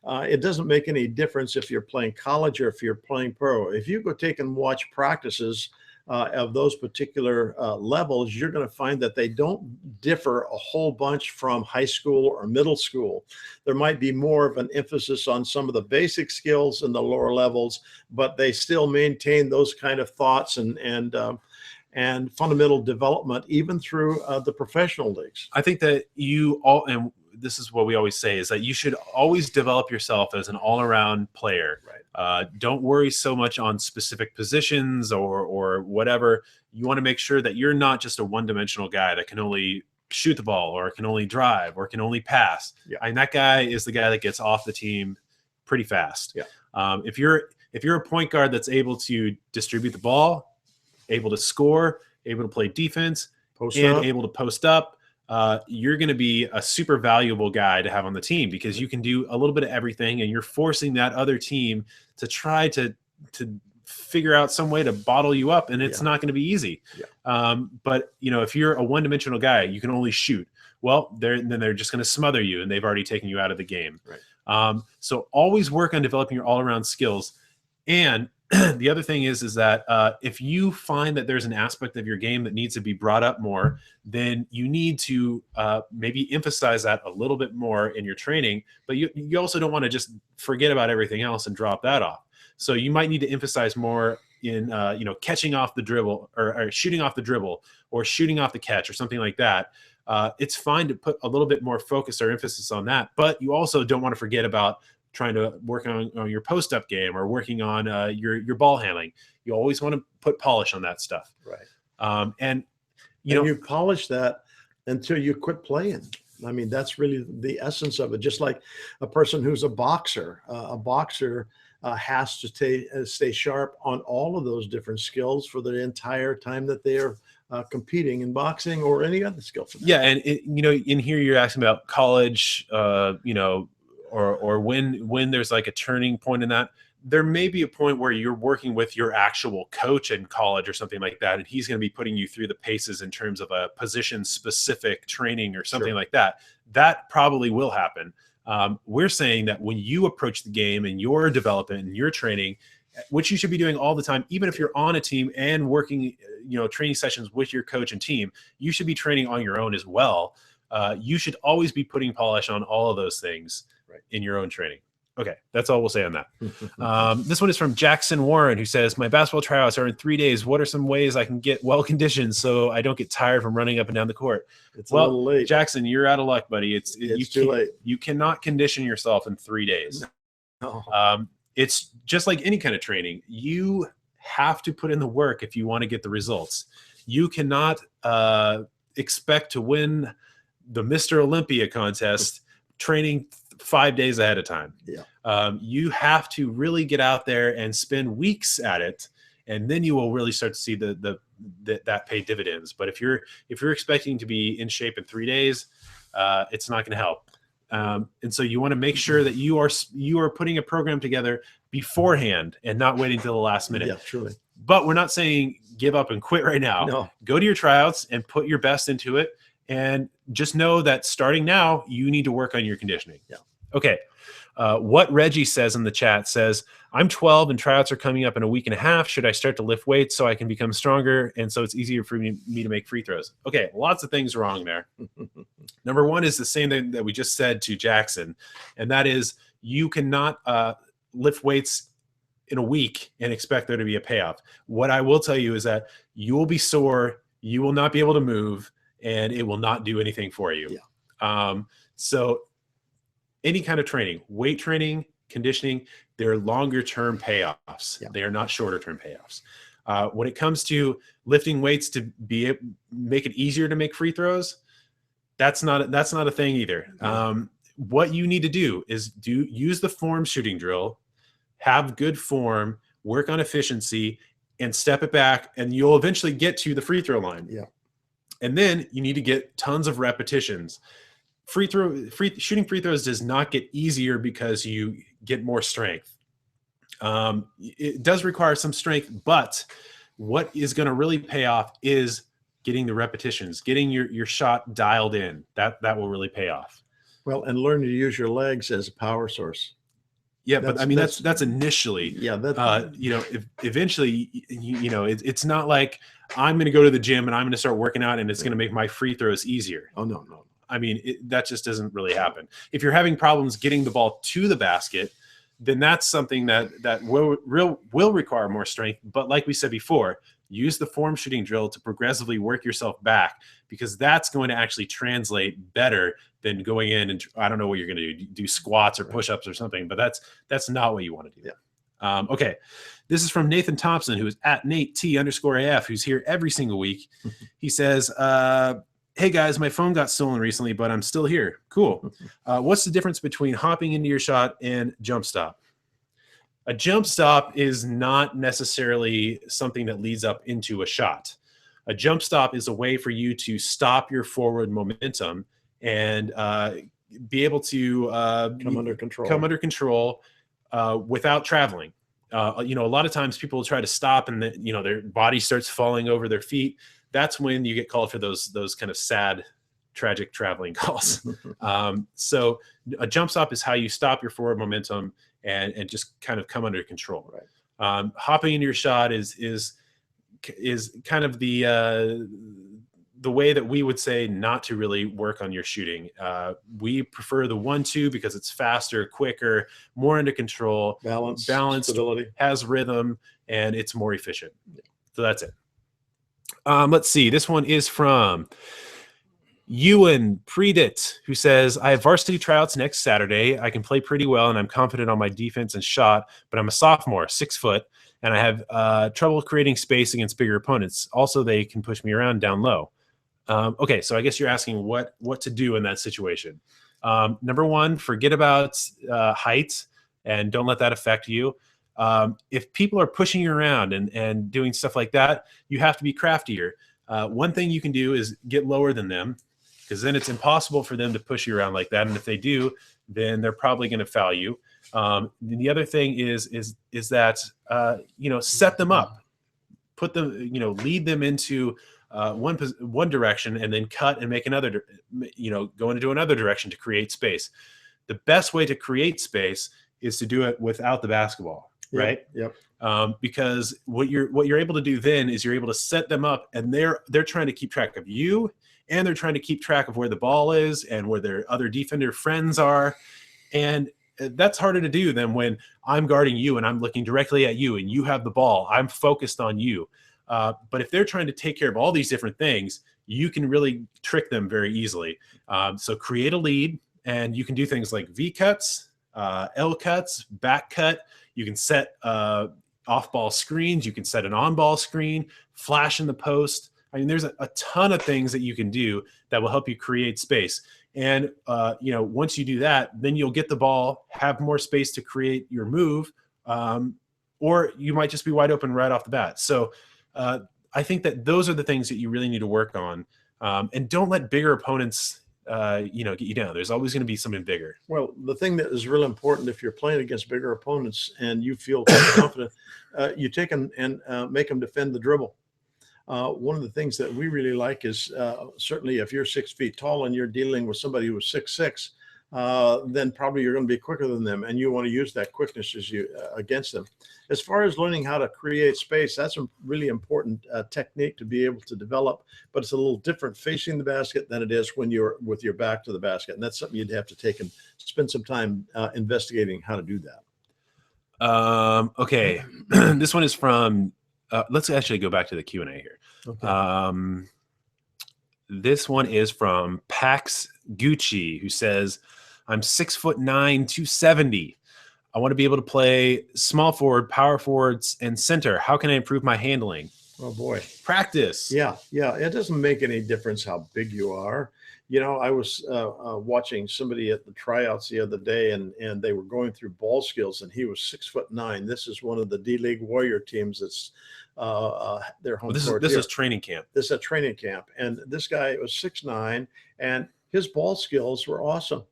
B: it doesn't make any difference if you're playing college or if you're playing pro. If you go take and watch practices of those particular levels, you're going to find that they don't differ a whole bunch from high school or middle school. There might be more of an emphasis on some of the basic skills in the lower levels, but they still maintain those kind of thoughts and fundamental development even through the professional leagues.
A: I think that and this is what we always say, is that you should always develop yourself as an all-around player. Right. Don't worry so much on specific positions or whatever. You want to make sure that you're not just a one-dimensional guy that can only shoot the ball or can only drive or can only pass.
B: Yeah.
A: And that guy is the guy that gets off the team pretty fast.
B: Yeah.
A: If you're a point guard that's able to distribute the ball, able to score, able to play defense, able to post up, you're going to be a super valuable guy to have on the team because you can do a little bit of everything, and you're forcing that other team to try to figure out some way to bottle you up, and it's not going to be easy.
B: Yeah.
A: But if you're a one-dimensional guy, you can only shoot. Well, they're just going to smother you, and they've already taken you out of the game.
B: Right.
A: So always work on developing your all-around skills. And the other thing is that if you find that there's an aspect of your game that needs to be brought up more, then you need to maybe emphasize that a little bit more in your training. But you also don't want to just forget about everything else and drop that off. So you might need to emphasize more in catching off the dribble or shooting off the dribble or shooting off the catch or something like that. It's fine to put a little bit more focus or emphasis on that, but you also don't want to forget about trying to work on your post-up game or working on your ball handling. You always want to put polish on that stuff.
B: Right.
A: And
B: you polish that until you quit playing. I mean, that's really the essence of it. Just like a person who's a boxer has to stay sharp on all of those different skills for the entire time that they are competing in boxing or any other skill.
A: Yeah, and in here you're asking about college, or when there's like a turning point in that. There may be a point where you're working with your actual coach in college or something like that, and he's going to be putting you through the paces in terms of a position-specific training or something like that. That probably will happen. We're saying that when you approach the game and your development and your training, which you should be doing all the time, even if you're on a team and working, training sessions with your coach and team, you should be training on your own as well. You should always be putting polish on all of those things in your own training. Okay, that's all we'll say on that. This one is from Jackson Warren, who says, my basketball tryouts are in 3 days. What are some ways I can get well conditioned so I don't get tired from running up and down the court?
B: It's a little late.
A: Jackson, you're out of luck, buddy. It's
B: too late.
A: You cannot condition yourself in 3 days.
B: No.
A: It's just like any kind of training. You have to put in the work if you want to get the results. You cannot expect to win the Mr. Olympia contest training 5 days ahead of time.
B: Yeah.
A: You have to really get out there and spend weeks at it, and then you will really start to see that pay dividends. But if you're expecting to be in shape in 3 days, it's not going to help. And so you want to make sure that you are putting a program together beforehand and not waiting till the last minute.
B: Yeah, truly.
A: But we're not saying give up and quit right now.
B: No.
A: Go to your tryouts and put your best into it. And just know that starting now, you need to work on your conditioning.
B: Yeah.
A: Okay. What Reggie says in the chat says, I'm 12 and tryouts are coming up in a week and a half. Should I start to lift weights so I can become stronger and so it's easier for me to make free throws? Okay, lots of things wrong there. Number one is the same thing that we just said to Jackson, and that is you cannot lift weights in a week and expect there to be a payoff. What I will tell you is that you will be sore, you will not be able to move, and it will not do anything for you.
B: Yeah.
A: So any kind of training, weight training, conditioning, they're longer term payoffs. Yeah. They are not shorter term payoffs. When it comes to lifting weights to make it easier to make free throws, that's not a thing either. What you need to do is use the form shooting drill, have good form, work on efficiency, and step it back, and you'll eventually get to the free throw line.
B: Yeah.
A: And then you need to get tons of repetitions. Shooting free throws does not get easier because you get more strength. It does require some strength, but what is going to really pay off is getting the repetitions, getting your shot dialed in. That will really pay off.
B: Well, and learn to use your legs as a power source.
A: Yeah, but I mean that's initially.
B: Yeah,
A: eventually, it's not like I'm going to go to the gym and I'm going to start working out and it's going to make my free throws easier.
B: Oh no.
A: I mean, that just doesn't really happen. If you're having problems getting the ball to the basket, then that's something that will require more strength. But like we said before, use the form shooting drill to progressively work yourself back, because that's going to actually translate better than going in and I don't know what you're going to do squats or push-ups or something, but that's not what you want to do.
B: Yeah.
A: Okay. This is from Nathan Thompson, who is at NateT_AF, who's here every single week. He says, hey guys, my phone got stolen recently, but I'm still here. Cool. What's the difference between hopping into your shot and jump stop? A jump stop is not necessarily something that leads up into a shot. A jump stop is a way for you to stop your forward momentum and be able to
B: come under control
A: without traveling. A lot of times people will try to stop and their body starts falling over their feet. That's when you get called for those kind of sad, tragic traveling calls. So a jump stop is how you stop your forward momentum and just kind of come under control. Hopping into your shot is kind of the way that we would say not to really work on your shooting. We prefer the 1-2 because it's faster, quicker, more under control,
B: balanced,
A: stability, has rhythm, and it's more efficient. So that's it. Let's see. This one is from Ewan Predit, who says, I have varsity tryouts next Saturday. I can play pretty well, and I'm confident on my defense and shot, but I'm a sophomore, 6 foot, and I have trouble creating space against bigger opponents. Also, they can push me around down low. Okay, so I guess you're asking what to do in that situation. Number one, forget about height and don't let that affect you. If people are pushing you around and doing stuff like that, you have to be craftier. One thing you can do is get lower than them, because then it's impossible for them to push you around like that. And if they do, then they're probably going to foul you. The other thing is that set them up, put them, lead them into one direction, and then cut and make another, go into another direction to create space. The best way to create space is to do it without the basketball, right?
B: Yep.
A: Because what you're able to do then is you're able to set them up, and they're trying to keep track of you, and they're trying to keep track of where the ball is and where their other defender friends are. And that's harder to do than when I'm guarding you and I'm looking directly at you and you have the ball. I'm focused on you. But if they're trying to take care of all these different things, you can really trick them very easily. So create a lead, and you can do things like V cuts, L cuts, back cut. You can set off-ball screens. You can set an on-ball screen, flash in the post. I mean, there's a ton of things that you can do that will help you create space. And, once you do that, then you'll get the ball, have more space to create your move, or you might just be wide open right off the bat. So I think that those are the things that you really need to work on. And don't let bigger opponents, get you down. There's always going to be something bigger.
B: Well, the thing that is really important, if you're playing against bigger opponents and you feel confident, you take them and make them defend the dribble. One of the things that we really like is certainly if you're 6 feet tall and you're dealing with somebody who is 6'6", then probably you're going to be quicker than them, and you want to use that quickness against them. As far as learning how to create space, that's a really important technique to be able to develop, but it's a little different facing the basket than it is when you're with your back to the basket, and that's something you'd have to take and spend some time investigating how to do that.
A: Okay, this one is from. Let's actually go back to the Q&A here.
B: Okay.
A: This one is from Pax Gucci, who says, I'm 6'9", 270. I want to be able to play small forward, power forwards, and center. How can I improve my handling?
B: Oh boy.
A: Practice.
B: Yeah. It doesn't make any difference how big you are. I was watching somebody at the tryouts the other day, and they were going through ball skills, and he was 6'9". This is one of the D-League Warrior teams that's their home court.
A: This is training camp.
B: This is a training camp, and this guy was 6'9", and his ball skills were awesome.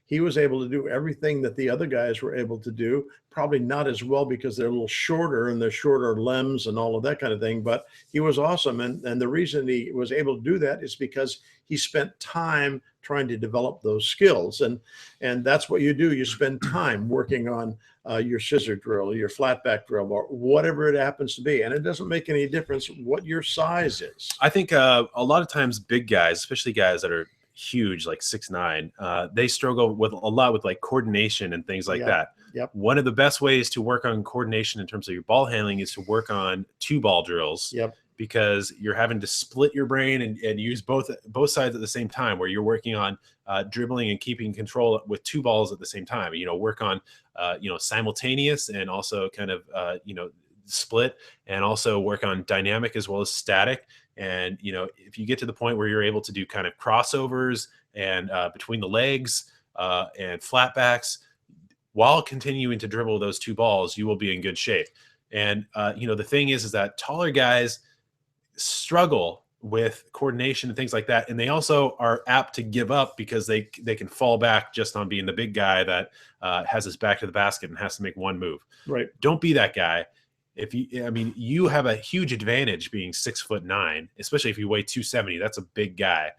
B: He was able to do everything that the other guys were able to do, probably not as well because they're a little shorter and they're shorter limbs and all of that kind of thing, but he was awesome. And the reason he was able to do that is because he spent time trying to develop those skills. And that's what you do. You spend time working on your scissor drill, your flat back drill, or whatever it happens to be. And it doesn't make any difference what your size is.
A: I think a lot of times big guys, especially guys that are huge, like 6'9", they struggle with a lot with like coordination and things like that.
B: Yep.
A: One of the best ways to work on coordination in terms of your ball handling is to work on 2-ball drills.
B: Yep.
A: Because you're having to split your brain and use both sides at the same time, where you're working on dribbling and keeping control with 2 balls at the same time. Work on simultaneous and also kind of split, and also work on dynamic as well as static. And, if you get to the point where you're able to do kind of crossovers and between the legs and flatbacks while continuing to dribble those 2 balls, you will be in good shape. And, the thing is that taller guys struggle with coordination and things like that. And they also are apt to give up because they can fall back just on being the big guy that has his back to the basket and has to make one move.
B: Right.
A: Don't be that guy. You have a huge advantage being 6'9", especially if you weigh 270. That's a big guy.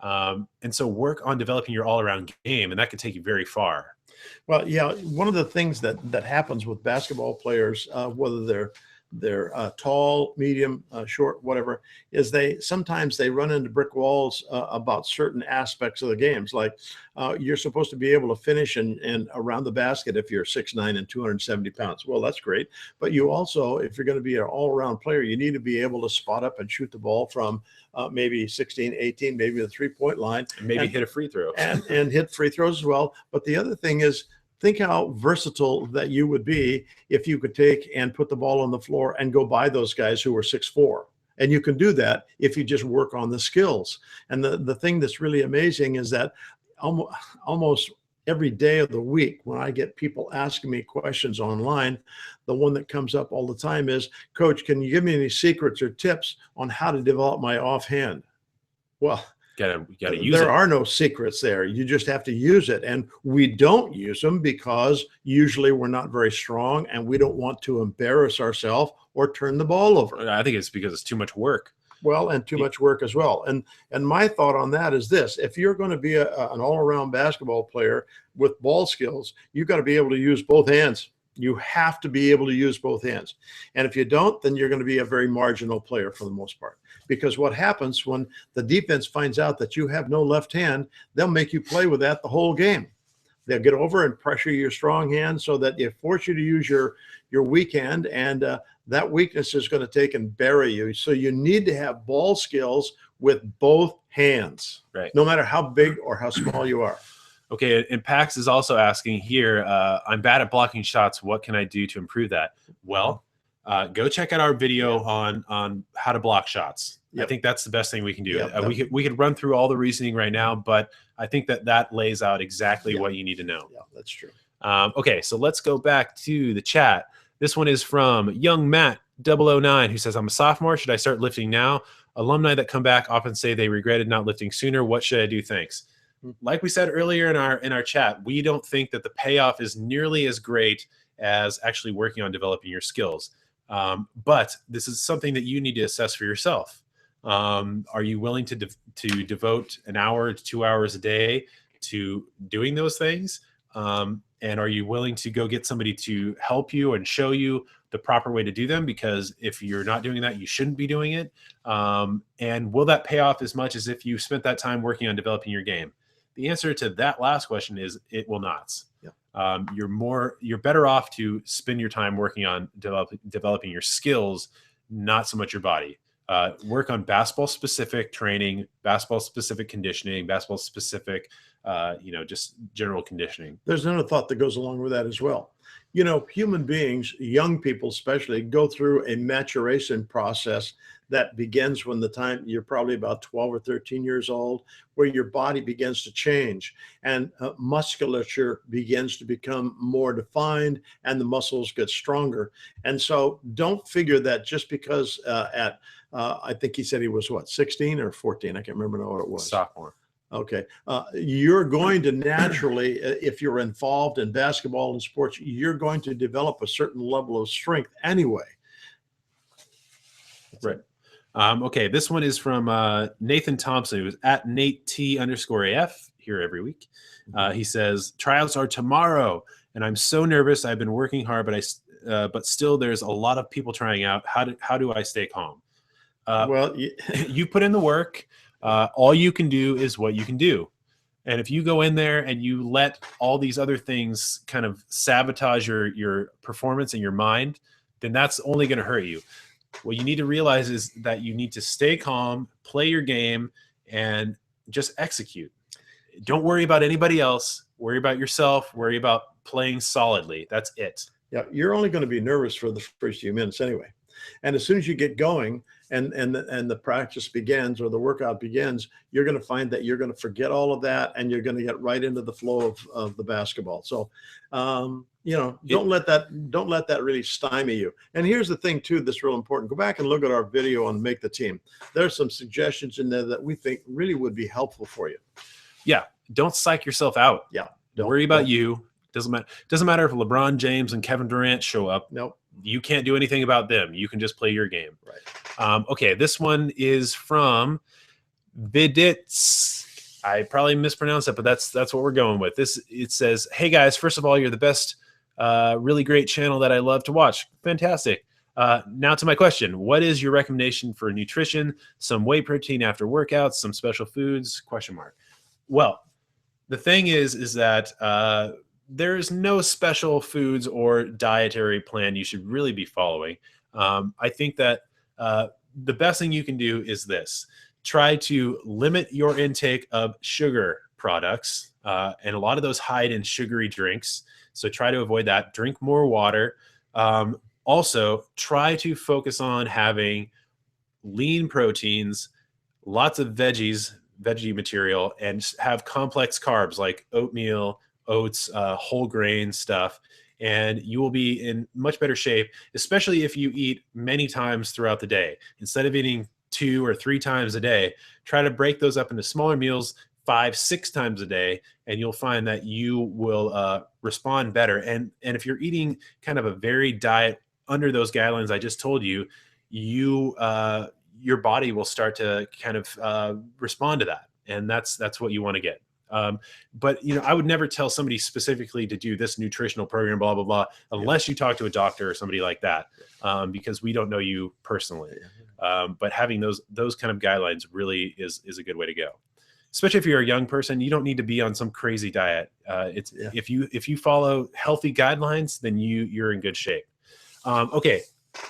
A: And so work on developing your all-around game, and that could take you very far.
B: Well, yeah, one of the things that happens with basketball players, whether they're tall, medium, short, whatever, is they sometimes they run into brick walls about certain aspects of the games. Like you're supposed to be able to finish and around the basket if you're 6'9" and 270 pounds. Well, that's great, but you also, if you're going to be an all-around player, you need to be able to spot up and shoot the ball from maybe 16, 18, maybe the 3-point line,
A: And maybe hit a free throw
B: and hit free throws as well. But the other thing is, think how versatile that you would be if you could take and put the ball on the floor and go by those guys who are 6'4". And you can do that if you just work on the skills. And the thing that's really amazing is that almost every day of the week, when I get people asking me questions online, the one that comes up all the time is, Coach, can you give me any secrets or tips on how to develop my offhand? Well,
A: you gotta use it.
B: There are no secrets there. You just have to use it. And we don't use them because usually we're not very strong and we don't want to embarrass ourselves or turn the ball over.
A: I think it's because it's too much work.
B: Well, and too much work as well. And my thought on that is this: if you're going to be an all-around basketball player with ball skills, you've got to be able to use both hands. You have to be able to use both hands. And if you don't, then you're going to be a very marginal player for the most part. Because what happens when the defense finds out that you have no left hand, they'll make you play with that the whole game. They'll get over and pressure your strong hand so that they force you to use your weak hand, and that weakness is going to take and bury you. So you need to have ball skills with both hands,
A: right?
B: No matter how big or how small you are.
A: Okay, and Pax is also asking here, I'm bad at blocking shots. What can I do to improve that? Well, go check out our video on how to block shots. Yep. I think that's the best thing we can do. Yep. We could run through all the reasoning right now, but I think that lays out exactly what you need to know.
B: Yeah, that's true.
A: Okay, so let's go back to the chat. This one is from Young Matt 009, who says, I'm a sophomore. Should I start lifting now? Alumni that come back often say they regretted not lifting sooner. What should I do? Thanks. Like we said earlier in our chat, we don't think that the payoff is nearly as great as actually working on developing your skills. But this is something that you need to assess for yourself. Are you willing to devote an hour to 2 hours a day to doing those things? And are you willing to go get somebody to help you and show you the proper way to do them? Because if you're not doing that, you shouldn't be doing it. And will that pay off as much as if you spent that time working on developing your game? The answer to that last question is it will not. Yeah. You're better off to spend your time working on developing your skills, not so much your body. Work on basketball specific training, basketball specific conditioning, basketball specific, just general conditioning.
B: There's another thought that goes along with that as well. Human beings, young people especially, go through a maturation process that begins when the time you're probably about 12 or 13 years old, where your body begins to change and musculature begins to become more defined and the muscles get stronger. And so don't figure that just because I think he said he was 16 or 14. I can't remember what it was.
A: Sophomore.
B: Okay. You're going to naturally, if you're involved in basketball and sports, you're going to develop a certain level of strength anyway.
A: Right. Okay. This one is from Nathan Thompson, who's at NateT_AF here every week. He says, tryouts are tomorrow and I'm so nervous. I've been working hard, but still there's a lot of people trying out. How do I stay calm?
B: Well,
A: you put in the work. All you can do is what you can do. And if you go in there and you let all these other things kind of sabotage your performance and your mind, then that's only going to hurt you. What you need to realize is that you need to stay calm, play your game, and just execute. Don't worry about anybody else. Worry about yourself. Worry about playing solidly. That's it.
B: Yeah, you're only going to be nervous for the first few minutes anyway. And as soon as you get going and the practice begins or the workout begins, you're going to find that you're going to forget all of that and you're going to get right into the flow of the basketball. So, don't let that really stymie you. And here's the thing too, that's real important. Go back and look at our video on Make the Team. There's some suggestions in there that we think really would be helpful for you.
A: Yeah. Don't psych yourself out.
B: Yeah.
A: Don't worry about you. Doesn't matter if LeBron James and Kevin Durant show up.
B: Nope.
A: You can't do anything about them. You can just play your game.
B: Right.
A: Okay, this one is from Vidits. I probably mispronounced it, but that's what we're going with. It says, "Hey guys, first of all, you're the best, really great channel that I love to watch. Fantastic. Now to my question: what is your recommendation for nutrition? Some whey protein after workouts, some special foods? Question mark. Well, the thing is that there's no special foods or dietary plan you should really be following. I think that the best thing you can do is this: try to limit your intake of sugar products, and a lot of those hide in sugary drinks. So try to avoid that. Drink more water. Also, try to focus on having lean proteins, lots of veggie material, and have complex carbs like oatmeal, oats, whole grain stuff. And you will be in much better shape, especially if you eat many times throughout the day. Instead of eating 2 or 3 times a day, try to break those up into smaller meals 5, 6 times a day, and you'll find that you will respond better. And if you're eating kind of a varied diet under those guidelines I just told you, your body will start to kind of respond to that, and that's what you want to get. But I would never tell somebody specifically to do this nutritional program, blah blah blah, unless you talk to a doctor or somebody like that, because we don't know you personally. But having those kind of guidelines really is a good way to go. Especially if you're a young person, you don't need to be on some crazy diet. If you follow healthy guidelines, then you're in good shape. Okay,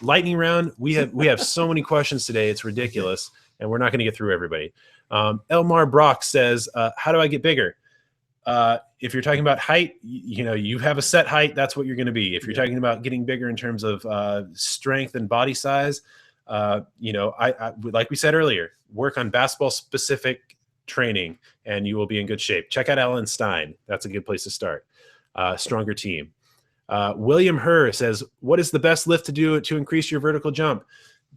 A: lightning round. We have so many questions today, it's ridiculous, and we're not going to get through everybody. Elmar Brock says, how do I get bigger? If you're talking about height, you have a set height, that's what you're going to be. If you're talking about getting bigger in terms of strength and body size, I like we said earlier, work on basketball specific training and you will be in good shape. Check out Alan Stein. That's a good place to start. Stronger team. William Herr says, what is the best lift to do to increase your vertical jump?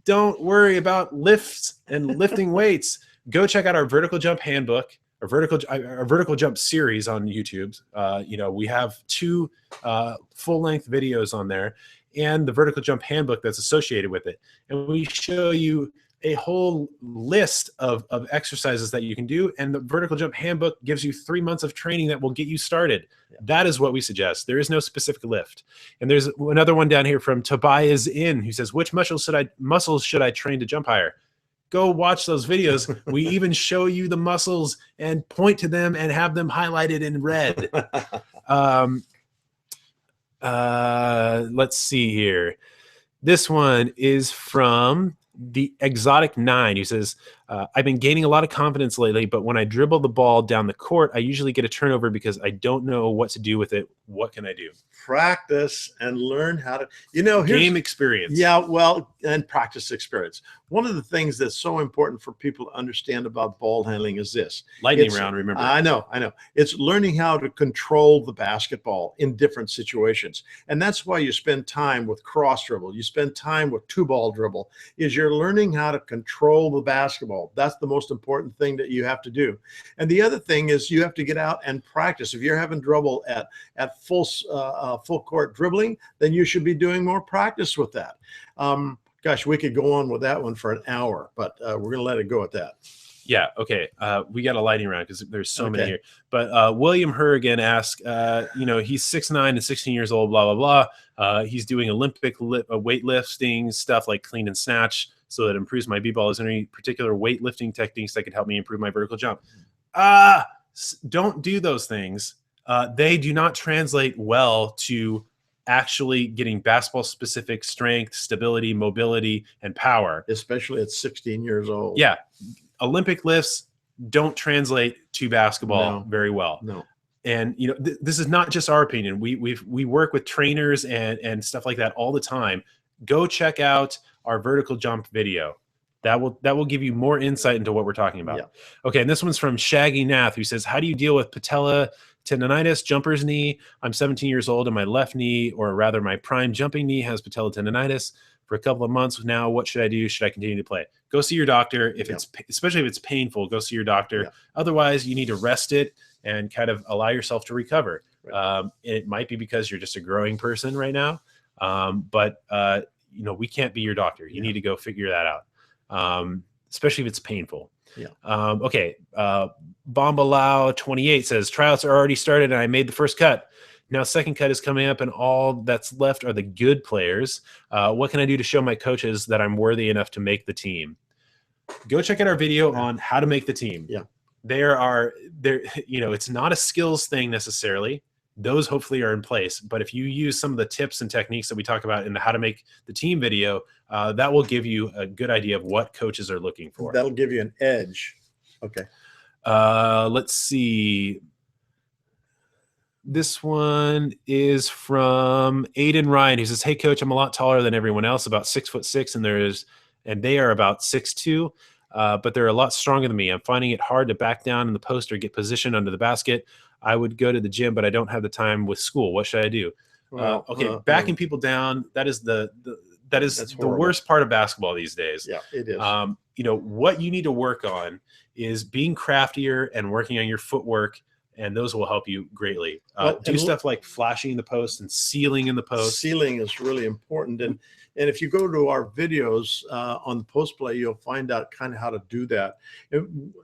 A: Don't worry about lifts and lifting weights. Go check out our vertical jump handbook, our vertical jump series on YouTube. We have 2 full-length videos on there and the vertical jump handbook that's associated with it. And we show you a whole list of exercises that you can do. And the vertical jump handbook gives you 3 months of training that will get you started. Yeah. That is what we suggest. There is no specific lift. And there's another one down here from Tobias In who says, which muscles should I train to jump higher? Go watch those videos. We even show you the muscles and point to them and have them highlighted in red. Let's see here. This one is from the Exotic 9, who says, I've been gaining a lot of confidence lately, but when I dribble the ball down the court, I usually get a turnover because I don't know what to do with it. What can I do?
B: Practice and learn how to,
A: game experience.
B: Yeah, well, and practice experience. One of the things that's so important for people to understand about ball handling is this.
A: Lightning round, remember.
B: I know. It's learning how to control the basketball in different situations. And that's why you spend time with cross dribble. You spend time with 2-ball dribble, is you're learning how to control the basketball. That's the most important thing that you have to do. And the other thing is you have to get out and practice. If you're having trouble at full court dribbling, then you should be doing more practice with that. Gosh, we could go on with that one for an hour, but we're going to let it go at that.
A: Yeah. Okay. We got a lightning round because there's so many here. But William Herr again asks, he's 6'9" and 16 years old, blah, blah, blah. He's doing Olympic weightlifting stuff like clean and snatch, so that improves my B-ball. Is there any particular weightlifting techniques that could help me improve my vertical jump? Don't do those things. They do not translate well to actually getting basketball specific strength, stability, mobility, and power.
B: Especially at 16 years old.
A: Yeah. Olympic lifts don't translate to basketball very well.
B: No.
A: And this is not just our opinion. We work with trainers and stuff like that all the time. Go check out our vertical jump video. That will give you more insight into what we're talking about. Yeah. Okay, and this one's from Shaggy Nath, who says, how do you deal with patella tendonitis, jumper's knee? I'm 17 years old and my left knee, or rather my prime jumping knee, has patella tendonitis for a couple of months now. What should I do? Should I continue to play? Go see your doctor. Especially if it's painful, go see your doctor. Yeah. Otherwise, you need to rest it and kind of allow yourself to recover. Right. It might be because you're just a growing person right now, but we can't be your doctor. You need to go figure that out, especially if it's painful. Yeah. Okay. Bombalau 28 says, tryouts are already started and I made the first cut. Now second cut is coming up and all that's left are the good players. What can I do to show my coaches that I'm worthy enough to make the team? Go check out our video on how to make the team.
B: Yeah.
A: There, it's not a skills thing necessarily. Those hopefully are in place. But if you use some of the tips and techniques that we talk about in the how to make the team video, that will give you a good idea of what coaches are looking for.
B: That'll give you an edge. Okay.
A: Let's see. This one is from Aiden Ryan, who says, hey coach, I'm a lot taller than everyone else, about 6'6", and they are about 6'2". But they're a lot stronger than me. I'm finding it hard to back down in the post or get positioned under the basket. I would go to the gym, but I don't have the time with school. What should I do? Backing people down, that is the worst part of basketball these days.
B: Yeah, it is.
A: What you need to work on is being craftier and working on your footwork, and those will help you greatly. Do stuff like flashing in the post and sealing in the post.
B: Sealing is really important. And if you go to our videos on the post play, you'll find out kind of how to do that.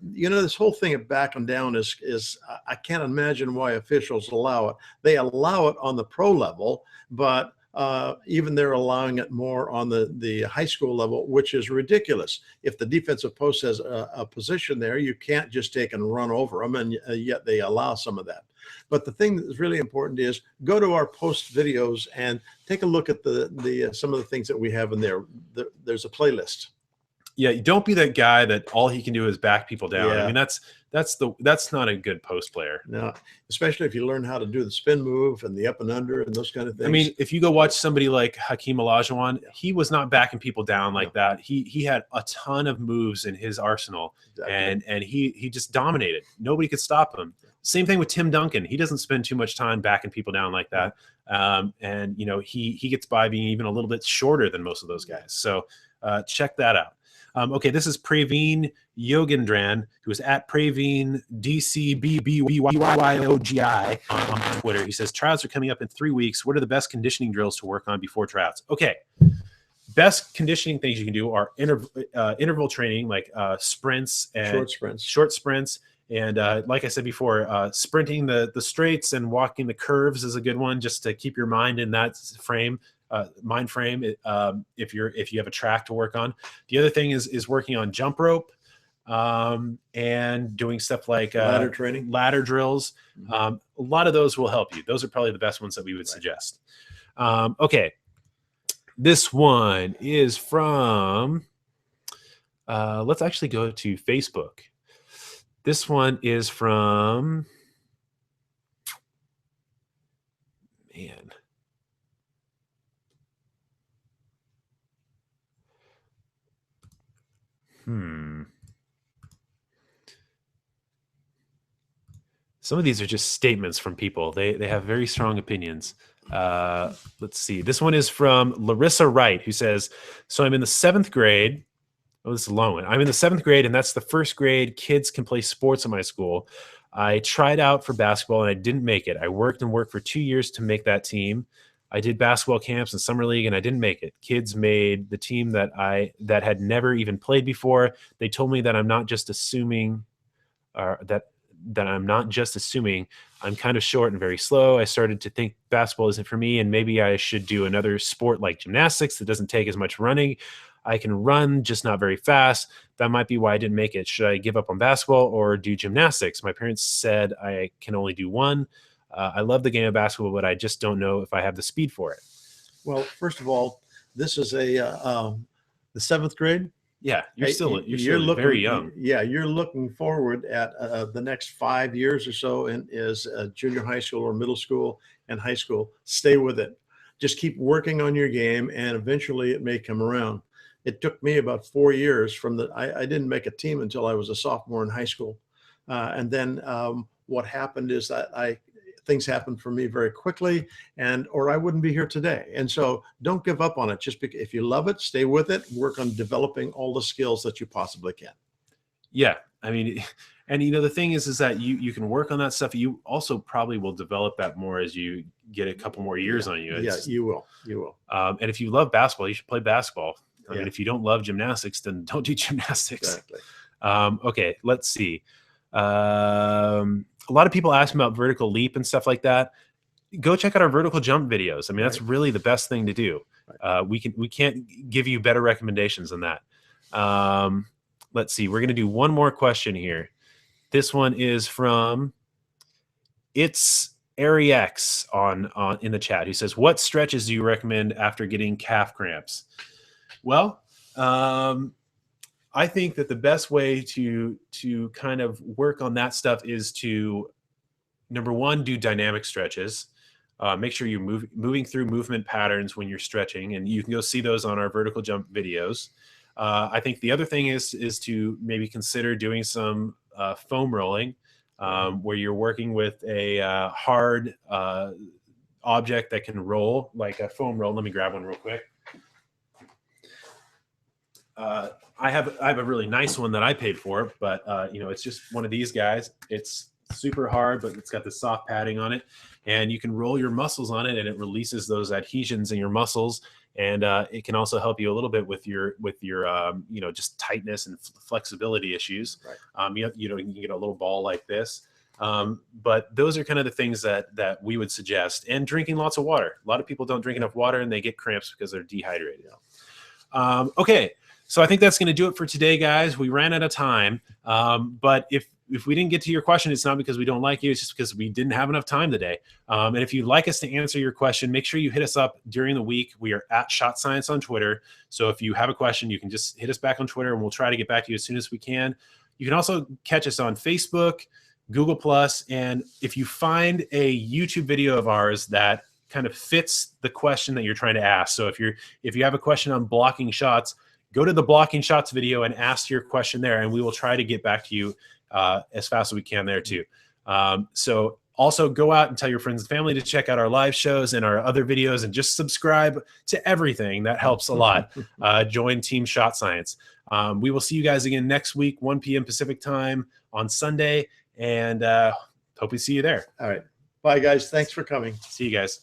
B: This whole thing of backing down is I can't imagine why officials allow it. They allow it on the pro level, but even they're allowing it more on the high school level, which is ridiculous. If the defensive post has a position there, you can't just take and run over them, and yet they allow some of that. But the thing that's really important is go to our post videos and take a look at the some of the things that we have in there. There's a playlist.
A: Yeah, don't be that guy that all he can do is back people down.
B: Yeah.
A: I mean, that's not a good post player.
B: No, especially if you learn how to do the spin move and the up and under and those kind of things.
A: I mean, if you go watch somebody like Hakeem Olajuwon, he was not backing people down like that. He had a ton of moves in his arsenal, and he just dominated. Nobody could stop him. Same thing with Tim Duncan. He doesn't spend too much time backing people down like that. He gets by being even a little bit shorter than most of those guys. So check that out. Okay, this is Praveen Yogendran, who is at Praveen DCBBYYOGI on Twitter. He says, tryouts are coming up in 3 weeks. What are the best conditioning drills to work on before tryouts? Okay, best conditioning things you can do are interval training, like sprints and short sprints. And like I said before, sprinting the straights and walking the curves is a good one, just to keep your mind in that mind frame. If you have a track to work on. The other thing is working on jump rope and doing stuff like
B: ladder training,
A: ladder drills. A lot of those will help you. Those are probably the best ones that we would suggest. Okay, this one is from. Let's actually go to Facebook. This one is from, man. Some of these are just statements from people. They have very strong opinions. Let's see. This one is from Larissa Wright, who says, so I'm in the 7th grade. Oh, this is a long one. I'm in the 7th grade, and that's the first grade kids can play sports in my school. I tried out for basketball, and I didn't make it. I worked for 2 years to make that team. I did basketball camps and summer league, and I didn't make it. Kids made the team that had never even played before. They told me that I'm not just assuming, that I'm not just assuming. I'm kind of short and very slow. I started to think basketball isn't for me, and maybe I should do another sport like gymnastics that doesn't take as much running. I can run, just not very fast. That might be why I didn't make it. Should I give up on basketball or do gymnastics? My parents said I can only do one. I love the game of basketball, but I just don't know if I have the speed for it.
B: Well, first of all, this is the 7th grade.
A: Yeah, you're still very young.
B: Yeah, you're looking forward at the next 5 years or so is junior high school or middle school and high school. Stay with it. Just keep working on your game, and eventually it may come around. It took me about 4 years I didn't make a team until I was a sophomore in high school. And then what happened is that things happened for me very quickly, or I wouldn't be here today. And so don't give up on it. Just because, if you love it, stay with it, work on developing all the skills that you possibly can.
A: Yeah. I mean, and the thing is that you can work on that stuff. You also probably will develop that more as you get a couple more years on you.
B: Yeah, you will. You will.
A: And if you love basketball, you should play basketball. I mean, if you don't love gymnastics, then don't do gymnastics.
B: Exactly.
A: Okay, let's see. A lot of people ask me about vertical leap and stuff like that. Go check out our vertical jump videos. I mean, that's really the best thing to do. We can't give you better recommendations than that. Let's see. We're going to do one more question here. This one is from It's ArieX on in the chat. He says, "What stretches do you recommend after getting calf cramps?" Well, I think that the best way to kind of work on that stuff is to, number one, do dynamic stretches. Make sure you're moving through movement patterns when you're stretching, and you can go see those on our vertical jump videos. I think the other thing is to maybe consider doing some foam rolling, where you're working with a hard object that can roll, like a foam roll. Let me grab one real quick. I have a really nice one that I paid for, but it's just one of these guys. It's super hard, but it's got the soft padding on it, and you can roll your muscles on it, and it releases those adhesions in your muscles, and it can also help you a little bit with your just tightness and flexibility issues. Right. You can get a little ball like this. But those are kind of the things that we would suggest, and drinking lots of water. A lot of people don't drink enough water, and they get cramps because they're dehydrated. Okay. So I think that's going to do it for today, guys. We ran out of time. But if we didn't get to your question, it's not because we don't like you. It's just because we didn't have enough time today. And if you'd like us to answer your question, make sure you hit us up during the week. We are at Shot Science on Twitter. So if you have a question, you can just hit us back on Twitter, and we'll try to get back to you as soon as we can. You can also catch us on Facebook, Google+, and if you find a YouTube video of ours that kind of fits the question that you're trying to ask. So if you have a question on blocking shots, go to the blocking shots video and ask your question there, and we will try to get back to you as fast as we can there too. So also go out and tell your friends and family to check out our live shows and our other videos, and just subscribe to everything. That helps a lot. Join Team Shot Science. We will see you guys again next week, 1 p.m. Pacific time on Sunday, and hope we see you there.
B: All right. Bye, guys. Thanks for coming.
A: See you guys.